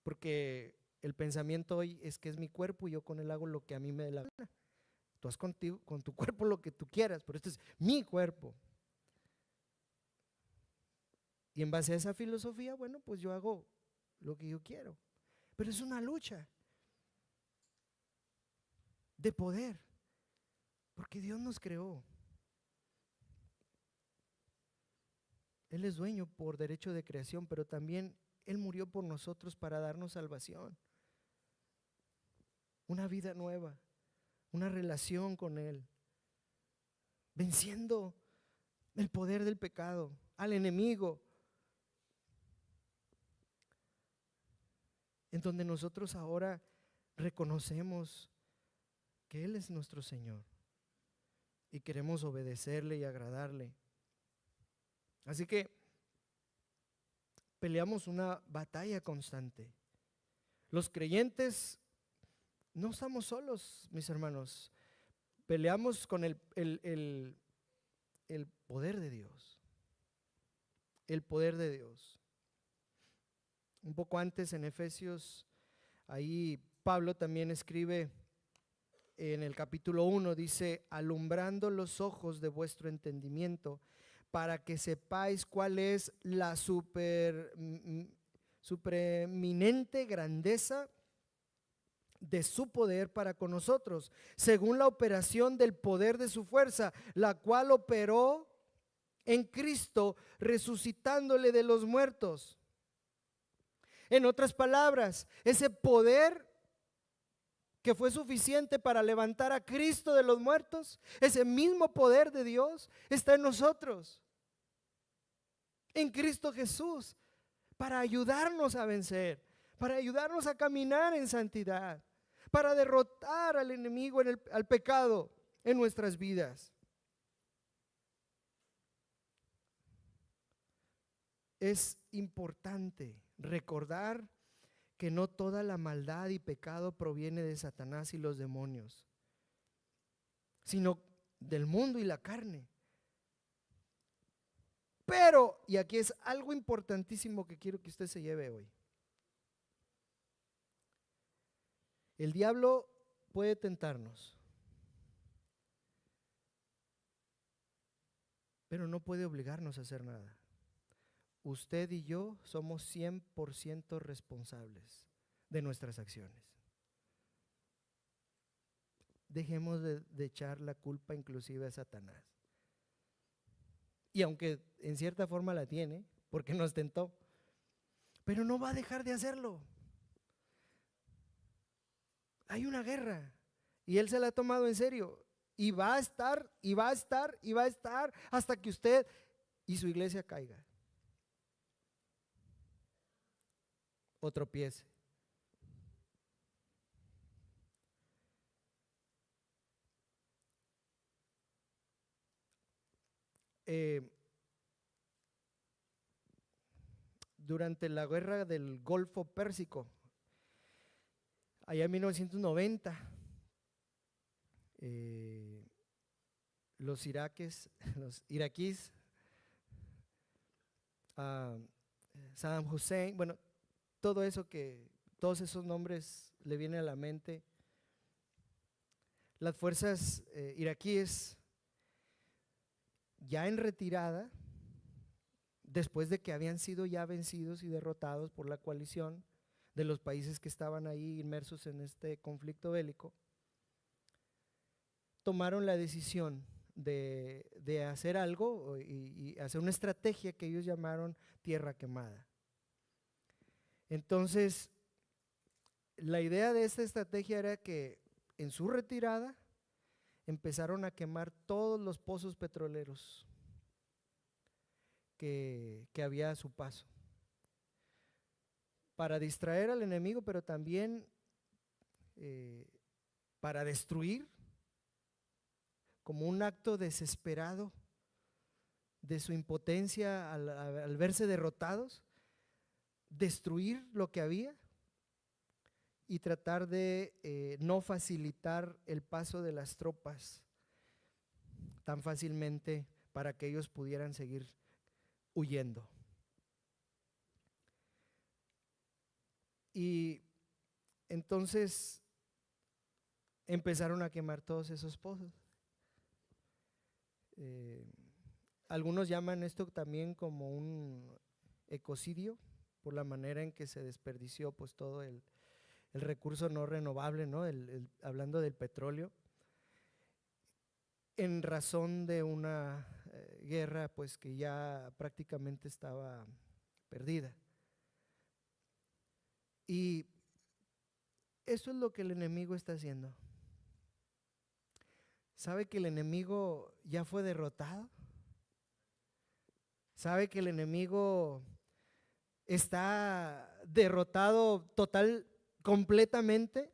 Porque el pensamiento hoy es que es mi cuerpo y yo con él hago lo que a mí me dé la gana. Tú haz con tu cuerpo lo que tú quieras, pero este es mi cuerpo. Y en base a esa filosofía, bueno, pues yo hago lo que yo quiero. Pero es una lucha de poder, porque Dios nos creó. Él es dueño por derecho de creación, pero también Él murió por nosotros para darnos salvación, una vida nueva, una relación con Él, venciendo el poder del pecado, al enemigo, en donde nosotros ahora reconocemos que Él es nuestro Señor y queremos obedecerle y agradarle. Así que peleamos una batalla constante. Los creyentes no estamos solos, mis hermanos. Peleamos con el el poder de Dios. El poder de Dios. Un poco antes en Efesios, ahí Pablo también escribe en el capítulo 1, dice: alumbrando los ojos de vuestro entendimiento, para que sepáis cuál es la supereminente grandeza de su poder para con nosotros, según la operación del poder de su fuerza, la cual operó en Cristo, resucitándole de los muertos. En otras palabras, ese poder que fue suficiente para levantar a Cristo de los muertos, ese mismo poder de Dios está en nosotros, en Cristo Jesús, para ayudarnos a vencer, para ayudarnos a caminar en santidad, para derrotar al enemigo, al pecado en nuestras vidas. Es importante recordar que no toda la maldad y pecado proviene de Satanás y los demonios, sino del mundo y la carne. Pero, y aquí es algo importantísimo que quiero que usted se lleve hoy. El diablo puede tentarnos, pero no puede obligarnos a hacer nada. Usted y yo somos 100% responsables de nuestras acciones. Dejemos de echar la culpa inclusive a Satanás. Y aunque en cierta forma la tiene, porque nos tentó, pero no va a dejar de hacerlo. Hay una guerra y él se la ha tomado en serio y va a estar, y va a estar, y va a estar hasta que usted y su iglesia caiga o tropiece. Durante la guerra del Golfo Pérsico, allá en 1990, los iraquíes, Saddam Hussein, bueno, todos esos nombres le vienen a la mente. Las fuerzas iraquíes, ya en retirada, después de que habían sido ya vencidos y derrotados por la coalición de los países que estaban ahí inmersos en este conflicto bélico, tomaron la decisión de hacer algo y hacer una estrategia que ellos llamaron tierra quemada. Entonces, la idea de esta estrategia era que en su retirada empezaron a quemar todos los pozos petroleros que había a su paso, para distraer al enemigo, pero también para destruir, como un acto desesperado de su impotencia al verse derrotados, destruir lo que había y tratar de no facilitar el paso de las tropas tan fácilmente para que ellos pudieran seguir huyendo. Y entonces empezaron a quemar todos esos pozos. Algunos llaman esto también como un ecocidio, por la manera en que se desperdició pues todo el recurso no renovable, ¿no? Hablando del petróleo, en razón de una guerra pues que ya prácticamente estaba perdida. Y eso es lo que el enemigo está haciendo. ¿Sabe que el enemigo ya fue derrotado? ¿Sabe que el enemigo está derrotado completamente?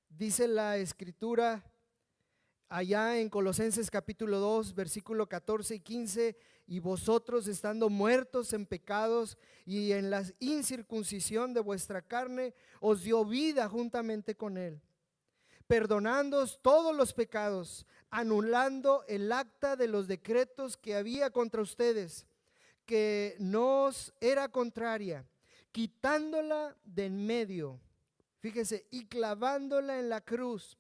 Dice la Escritura allá en Colosenses capítulo 2, versículo 14 y 15: y vosotros, estando muertos en pecados y en la incircuncisión de vuestra carne, os dio vida juntamente con él, perdonándoos todos los pecados, anulando el acta de los decretos que había contra ustedes, que nos era contraria, quitándola de en medio, fíjese, y clavándola en la cruz,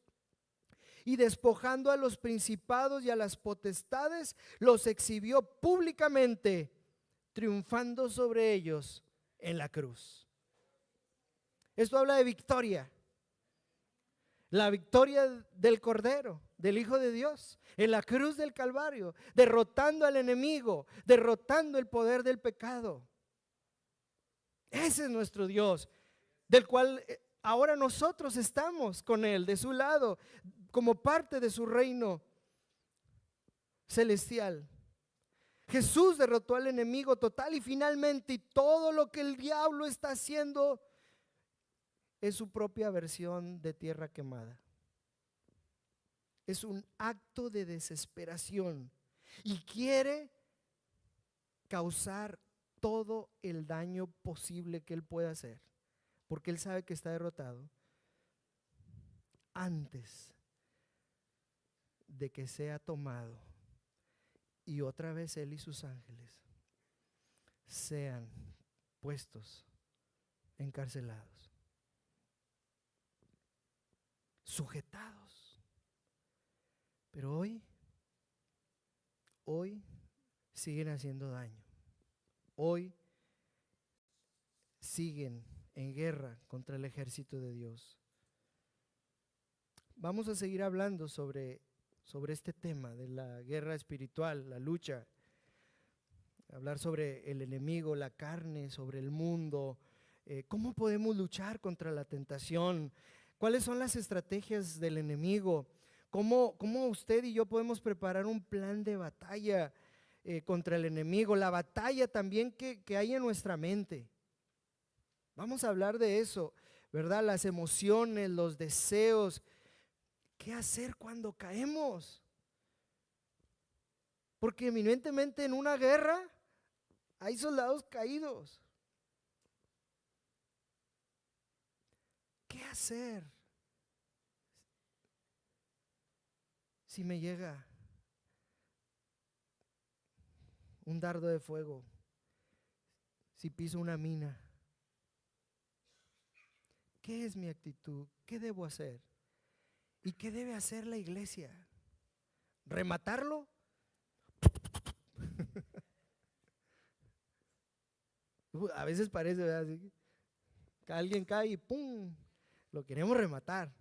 y despojando a los principados y a las potestades, los exhibió públicamente, triunfando sobre ellos en la cruz. Esto habla de victoria. La victoria del Cordero, del Hijo de Dios, en la cruz del Calvario, derrotando al enemigo, derrotando el poder del pecado. Ese es nuestro Dios, del cual ahora nosotros estamos con Él, de su lado, como parte de su reino celestial. Jesús derrotó al enemigo total y finalmente todo lo que el diablo está haciendo es su propia versión de tierra quemada. Es un acto de desesperación y quiere causar todo el daño posible que él pueda hacer, porque él sabe que está derrotado antes de que sea tomado y otra vez él y sus ángeles sean puestos, encarcelados, sujetados. Pero hoy siguen haciendo daño. Hoy siguen en guerra contra el ejército de Dios. Vamos a seguir hablando sobre este tema de la guerra espiritual, la lucha. Hablar sobre el enemigo, la carne, sobre el mundo. ¿Cómo podemos luchar contra la tentación? ¿Cuáles son las estrategias del enemigo? ¿Cómo usted y yo podemos preparar un plan de batalla contra el enemigo? La batalla también que hay en nuestra mente. Vamos a hablar de eso, ¿verdad? Las emociones, los deseos. ¿Qué hacer cuando caemos? Porque eminentemente en una guerra hay soldados caídos. ¿Qué hacer si me llega un dardo de fuego? Si piso una mina. ¿Qué es mi actitud? ¿Qué debo hacer? ¿Y qué debe hacer la iglesia? ¿Rematarlo? A veces parece, ¿verdad? Así que alguien cae y ¡pum! Lo queremos rematar.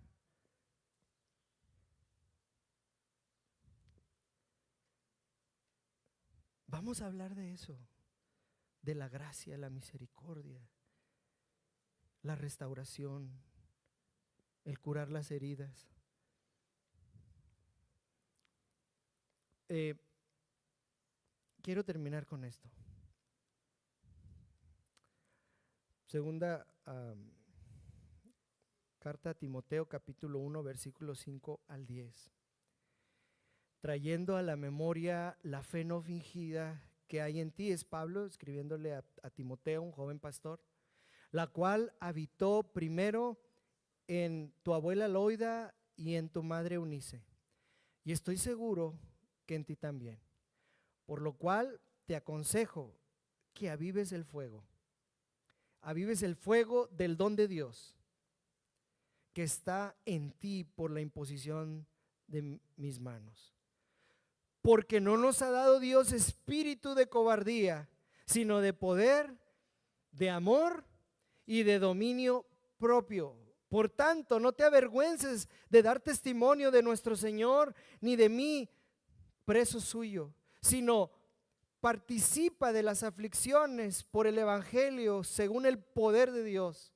Vamos a hablar de eso, de la gracia, la misericordia, la restauración, el curar las heridas. Quiero terminar con esto. Segunda carta a Timoteo, capítulo 1, versículos 5 al 10. Trayendo a la memoria la fe no fingida que hay en ti, es Pablo escribiéndole a Timoteo, un joven pastor, la cual habitó primero en tu abuela Loida y en tu madre Eunice, y estoy seguro que en ti también. Por lo cual te aconsejo que avives el fuego del don de Dios que está en ti por la imposición de mis manos. Porque no nos ha dado Dios espíritu de cobardía, sino de poder, de amor y de dominio propio. Por tanto, no te avergüences de dar testimonio de nuestro Señor, ni de mí, preso suyo, sino participa de las aflicciones por el evangelio según el poder de Dios,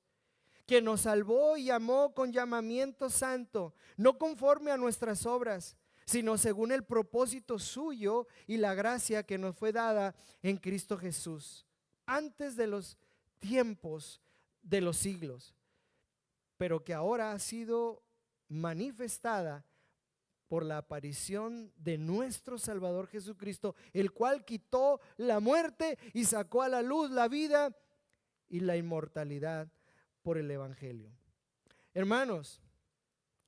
que nos salvó y llamó con llamamiento santo, no conforme a nuestras obras, sino según el propósito suyo y la gracia que nos fue dada en Cristo Jesús, antes de los tiempos de los siglos, pero que ahora ha sido manifestada por la aparición de nuestro Salvador Jesucristo, el cual quitó la muerte y sacó a la luz la vida y la inmortalidad por el evangelio. Hermanos,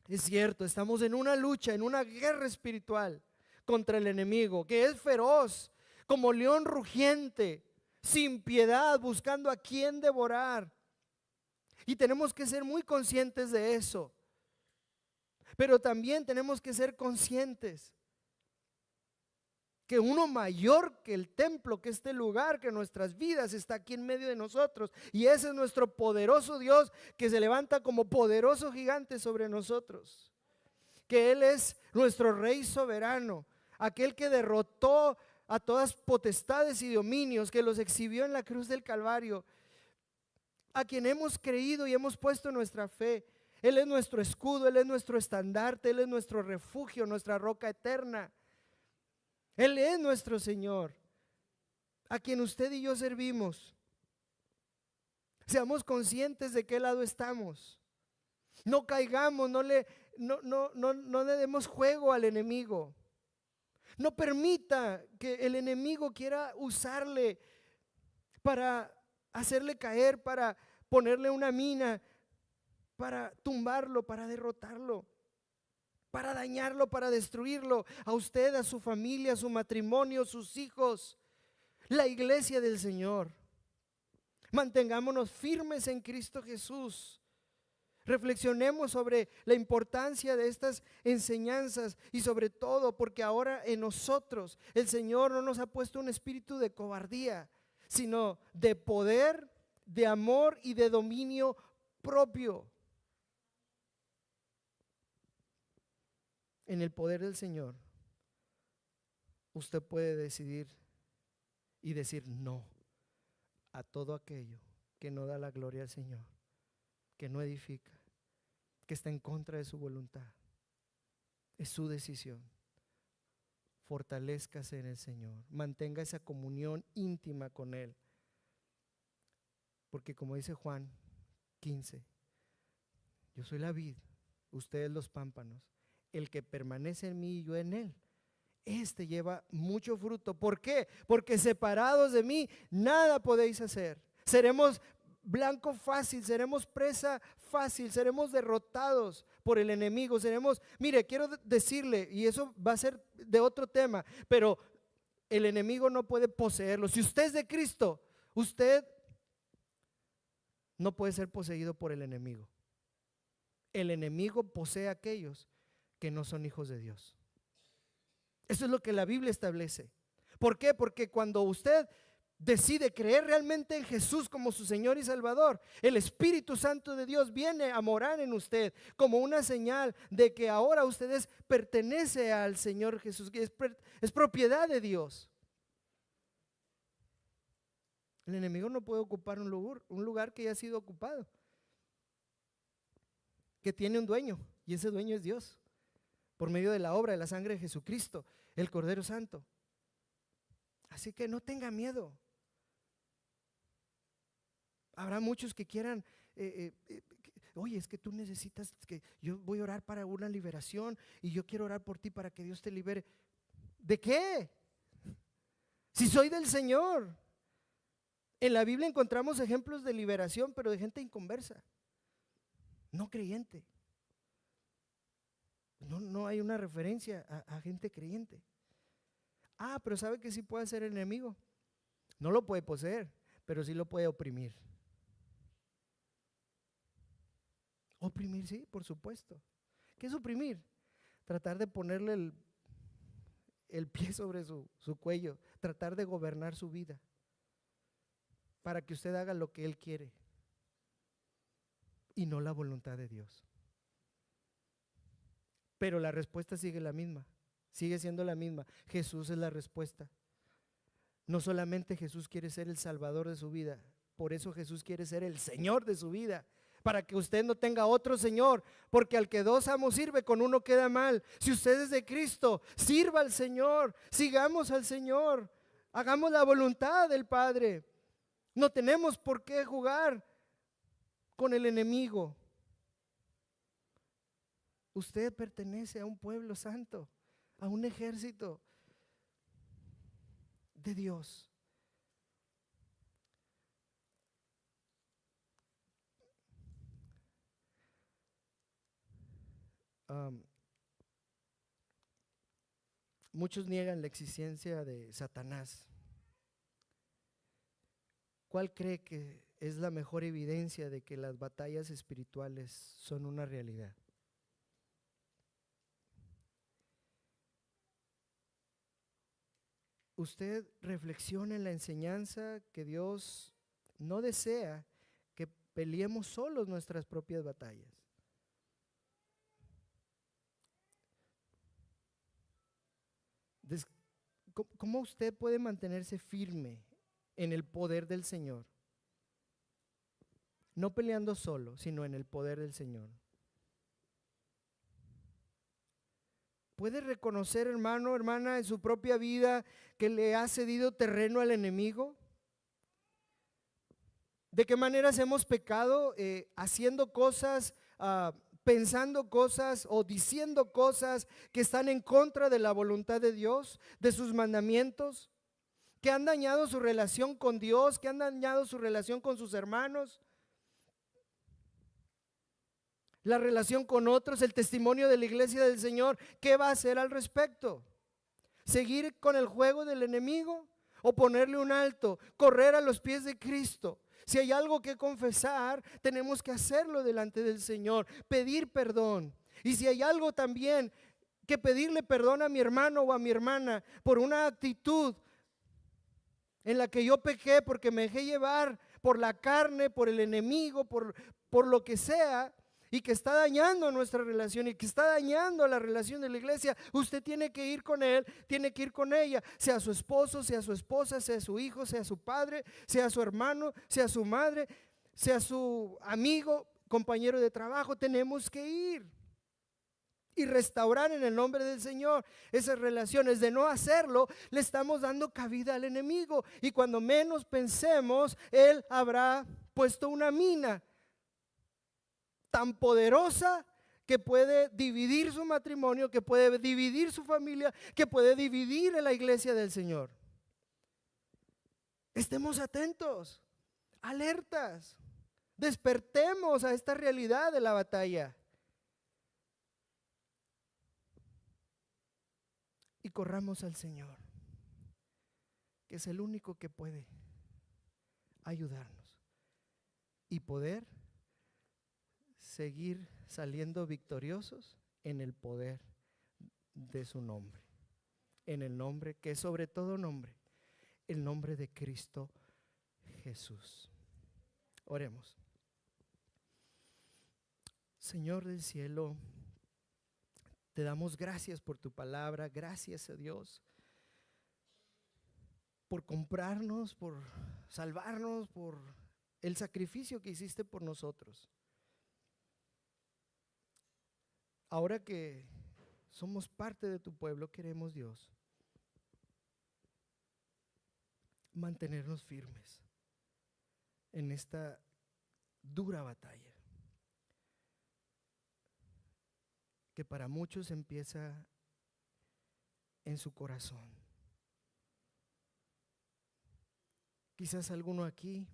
Es cierto, estamos en una lucha, en una guerra espiritual contra el enemigo, que es feroz, como león rugiente, sin piedad, buscando a quien devorar. Y tenemos que ser muy conscientes de eso. Pero también tenemos que ser conscientes que uno mayor que el templo, que este lugar, que nuestras vidas, está aquí en medio de nosotros. Y ese es nuestro poderoso Dios, que se levanta como poderoso gigante sobre nosotros. Que Él es nuestro Rey soberano, aquel que derrotó a todas potestades y dominios, que los exhibió en la cruz del Calvario, a quien hemos creído y hemos puesto nuestra fe. Él es nuestro escudo, Él es nuestro estandarte, Él es nuestro refugio, nuestra roca eterna. Él es nuestro Señor, a quien usted y yo servimos. Seamos conscientes de qué lado estamos. No caigamos, no le demos juego al enemigo. No permita que el enemigo quiera usarle para hacerle caer, para ponerle una mina, para tumbarlo, para derrotarlo, para dañarlo, para destruirlo, a usted, a su familia, a su matrimonio, sus hijos, la iglesia del Señor. Mantengámonos firmes en Cristo Jesús. Reflexionemos sobre la importancia de estas enseñanzas y sobre todo porque ahora en nosotros el Señor no nos ha puesto un espíritu de cobardía, sino de poder, de amor y de dominio propio. En el poder del Señor, usted puede decidir y decir no a todo aquello que no da la gloria al Señor, que no edifica, que está en contra de su voluntad. Es su decisión. Fortalézcase en el Señor, mantenga esa comunión íntima con Él, porque como dice Juan 15, yo soy la vid, ustedes los pámpanos. El que permanece en mí y yo en él, este lleva mucho fruto. ¿Por qué? Porque separados de mí nada podéis hacer. Seremos blanco fácil, seremos presa fácil, seremos derrotados por el enemigo. Mire, quiero decirle, y eso va a ser de otro tema, pero el enemigo no puede poseerlo. Si usted es de Cristo, usted no puede ser poseído por el enemigo. El enemigo posee a aquellos que no son hijos de Dios. Eso es lo que la Biblia establece. ¿Por qué? Porque cuando usted decide creer realmente en Jesús como su Señor y Salvador, el Espíritu Santo de Dios viene a morar en usted como una señal de que ahora usted pertenece al Señor Jesús, que es propiedad de Dios. El enemigo no puede ocupar un lugar que ya ha sido ocupado, que tiene un dueño, y ese dueño es Dios, por medio de la obra de la sangre de Jesucristo, el Cordero Santo. Así que no tenga miedo. Habrá muchos que quieran, oye, es que tú necesitas, que yo voy a orar para una liberación y yo quiero orar por ti para que Dios te libere. ¿De qué? Si soy del Señor. En la Biblia encontramos ejemplos de liberación, pero de gente inconversa, no creyente. No hay una referencia a gente creyente. Pero ¿sabe que sí puede ser el enemigo? No lo puede poseer, pero sí lo puede oprimir. Oprimir, sí, por supuesto. ¿Qué es oprimir? Tratar de ponerle el pie sobre su cuello, tratar de gobernar su vida para que usted haga lo que él quiere y no la voluntad de Dios. Pero la respuesta sigue la misma, sigue siendo la misma. Jesús es la respuesta. No solamente Jesús quiere ser el Salvador de su vida, por eso Jesús quiere ser el Señor de su vida, para que usted no tenga otro Señor, porque al que dos amos sirve, con uno queda mal. Si usted es de Cristo, sirva al Señor, sigamos al Señor, hagamos la voluntad del Padre. No tenemos por qué jugar con el enemigo. Usted pertenece a un pueblo santo, a un ejército de Dios. am, muchos niegan la existencia de Satanás. ¿Cuál cree que es la mejor evidencia de que las batallas espirituales son una realidad? Usted reflexiona en la enseñanza que Dios no desea que peleemos solos nuestras propias batallas. ¿Cómo usted puede mantenerse firme en el poder del Señor? No peleando solo, sino en el poder del Señor. ¿Puede reconocer, hermano, hermana, en su propia vida que le ha cedido terreno al enemigo? ¿De qué maneras hemos pecado? Haciendo cosas, pensando cosas o diciendo cosas que están en contra de la voluntad de Dios, de sus mandamientos, que han dañado su relación con Dios, que han dañado su relación con sus hermanos, la relación con otros, el testimonio de la iglesia del Señor. ¿Qué va a hacer al respecto? ¿Seguir con el juego del enemigo o ponerle un alto, correr a los pies de Cristo? Si hay algo que confesar, tenemos que hacerlo delante del Señor, pedir perdón. Y si hay algo también que pedirle perdón a mi hermano o a mi hermana por una actitud en la que yo pequé porque me dejé llevar por la carne, por el enemigo, por lo que sea, y que está dañando nuestra relación y que está dañando la relación de la iglesia, usted tiene que ir con él, tiene que ir con ella, sea su esposo, sea su esposa, sea su hijo, sea su padre, sea su hermano, sea su madre, sea su amigo, compañero de trabajo. Tenemos que ir y restaurar en el nombre del Señor esas relaciones. De no hacerlo, le estamos dando cabida al enemigo, y cuando menos pensemos, él habrá puesto una mina tan poderosa que puede dividir su matrimonio, que puede dividir su familia, que puede dividir a la iglesia del Señor. Estemos atentos, alertas, despertemos a esta realidad de la batalla y corramos al Señor, que es el único que puede ayudarnos y poder seguir saliendo victoriosos en el poder de su nombre, en el nombre que es sobre todo nombre, el nombre de Cristo Jesús. Oremos. Señor del cielo, te damos gracias por tu palabra, gracias a Dios por comprarnos, por salvarnos, por el sacrificio que hiciste por nosotros. Ahora que somos parte de tu pueblo, queremos, Dios, mantenernos firmes en esta dura batalla, que para muchos empieza en su corazón. Quizás alguno aquí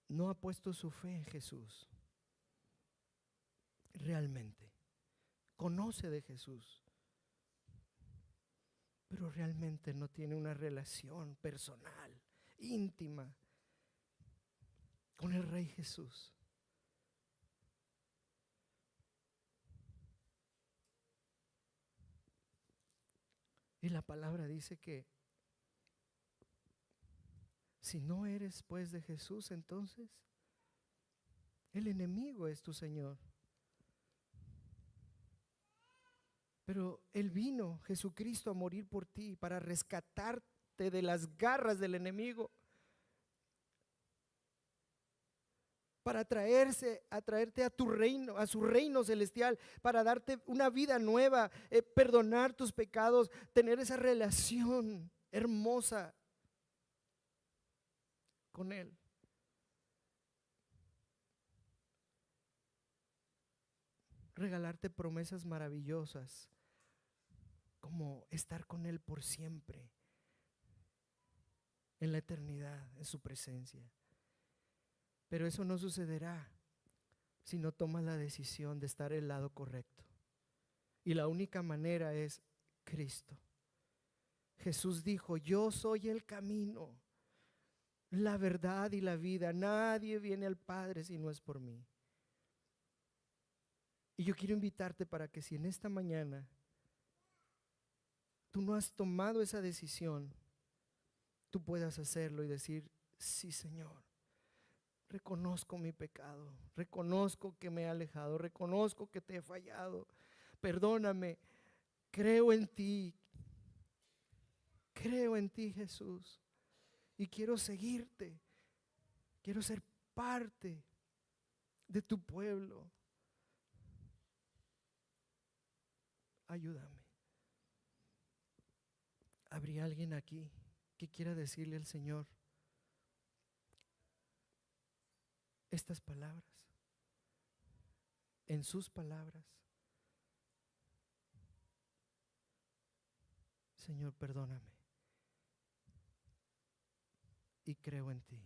no ha puesto su fe en Jesús. Realmente conoce de Jesús, pero realmente no tiene una relación personal, íntima con el Rey Jesús. Y la palabra dice que si no eres pues de Jesús, entonces el enemigo es tu Señor. Pero Él vino, Jesucristo, a morir por ti para rescatarte de las garras del enemigo, para traerte a tu reino, a su reino celestial, para darte una vida nueva, perdonar tus pecados, tener esa relación hermosa con Él. Regalarte promesas maravillosas, como estar con Él por siempre, en la eternidad, en su presencia. Pero eso no sucederá si no tomas la decisión de estar del lado correcto. Y la única manera es Cristo. Jesús dijo: yo soy el camino, la verdad y la vida. Nadie viene al Padre si no es por mí. Y yo quiero invitarte para que si en esta mañana tú no has tomado esa decisión, tú puedas hacerlo y decir: sí, Señor, reconozco mi pecado, reconozco que me he alejado, reconozco que te he fallado, perdóname, creo en ti, Jesús, y quiero seguirte, quiero ser parte de tu pueblo. Ayúdame. ¿Habría alguien aquí que quiera decirle al Señor estas palabras, en sus palabras? Señor, perdóname y creo en ti.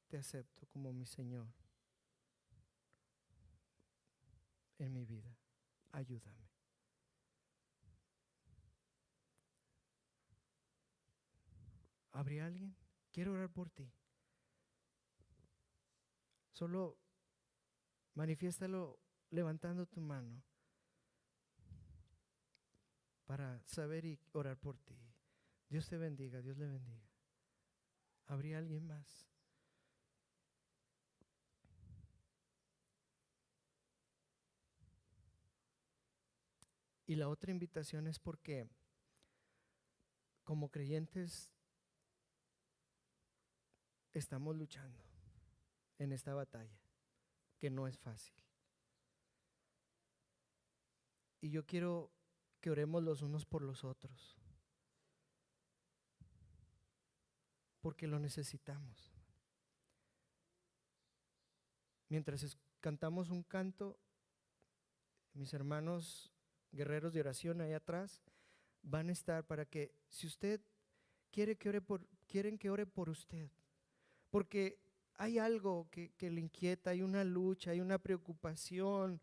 Te acepto como mi Señor en mi vida. Ayúdame. ¿Habría alguien? Quiero orar por ti. Solo manifiéstalo levantando tu mano para saber y orar por ti. Dios te bendiga, Dios le bendiga. ¿Habría alguien más? Y la otra invitación es porque como creyentes estamos luchando en esta batalla que no es fácil. Y yo quiero que oremos los unos por los otros, porque lo necesitamos. Mientras cantamos un canto, mis hermanos guerreros de oración ahí atrás van a estar para que, si usted quieren que ore por usted, porque hay algo que le inquieta, hay una lucha, hay una preocupación,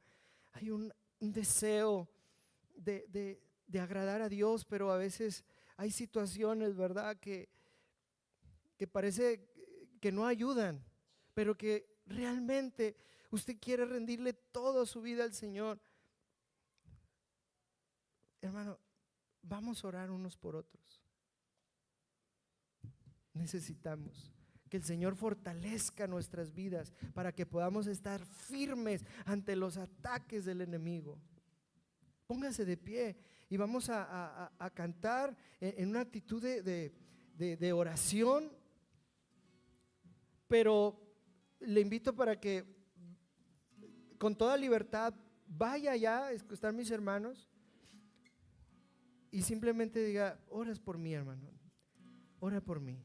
hay un deseo de agradar a Dios, pero a veces hay situaciones, ¿verdad?, que parece que no ayudan, pero que realmente usted quiere rendirle toda su vida al Señor. Hermano, vamos a orar unos por otros. Necesitamos que el Señor fortalezca nuestras vidas para que podamos estar firmes ante los ataques del enemigo. Póngase de pie y vamos a cantar en una actitud de oración, pero le invito para que con toda libertad vaya allá a escuchar mis hermanos y simplemente diga: oras por mí, hermano, ora por mí.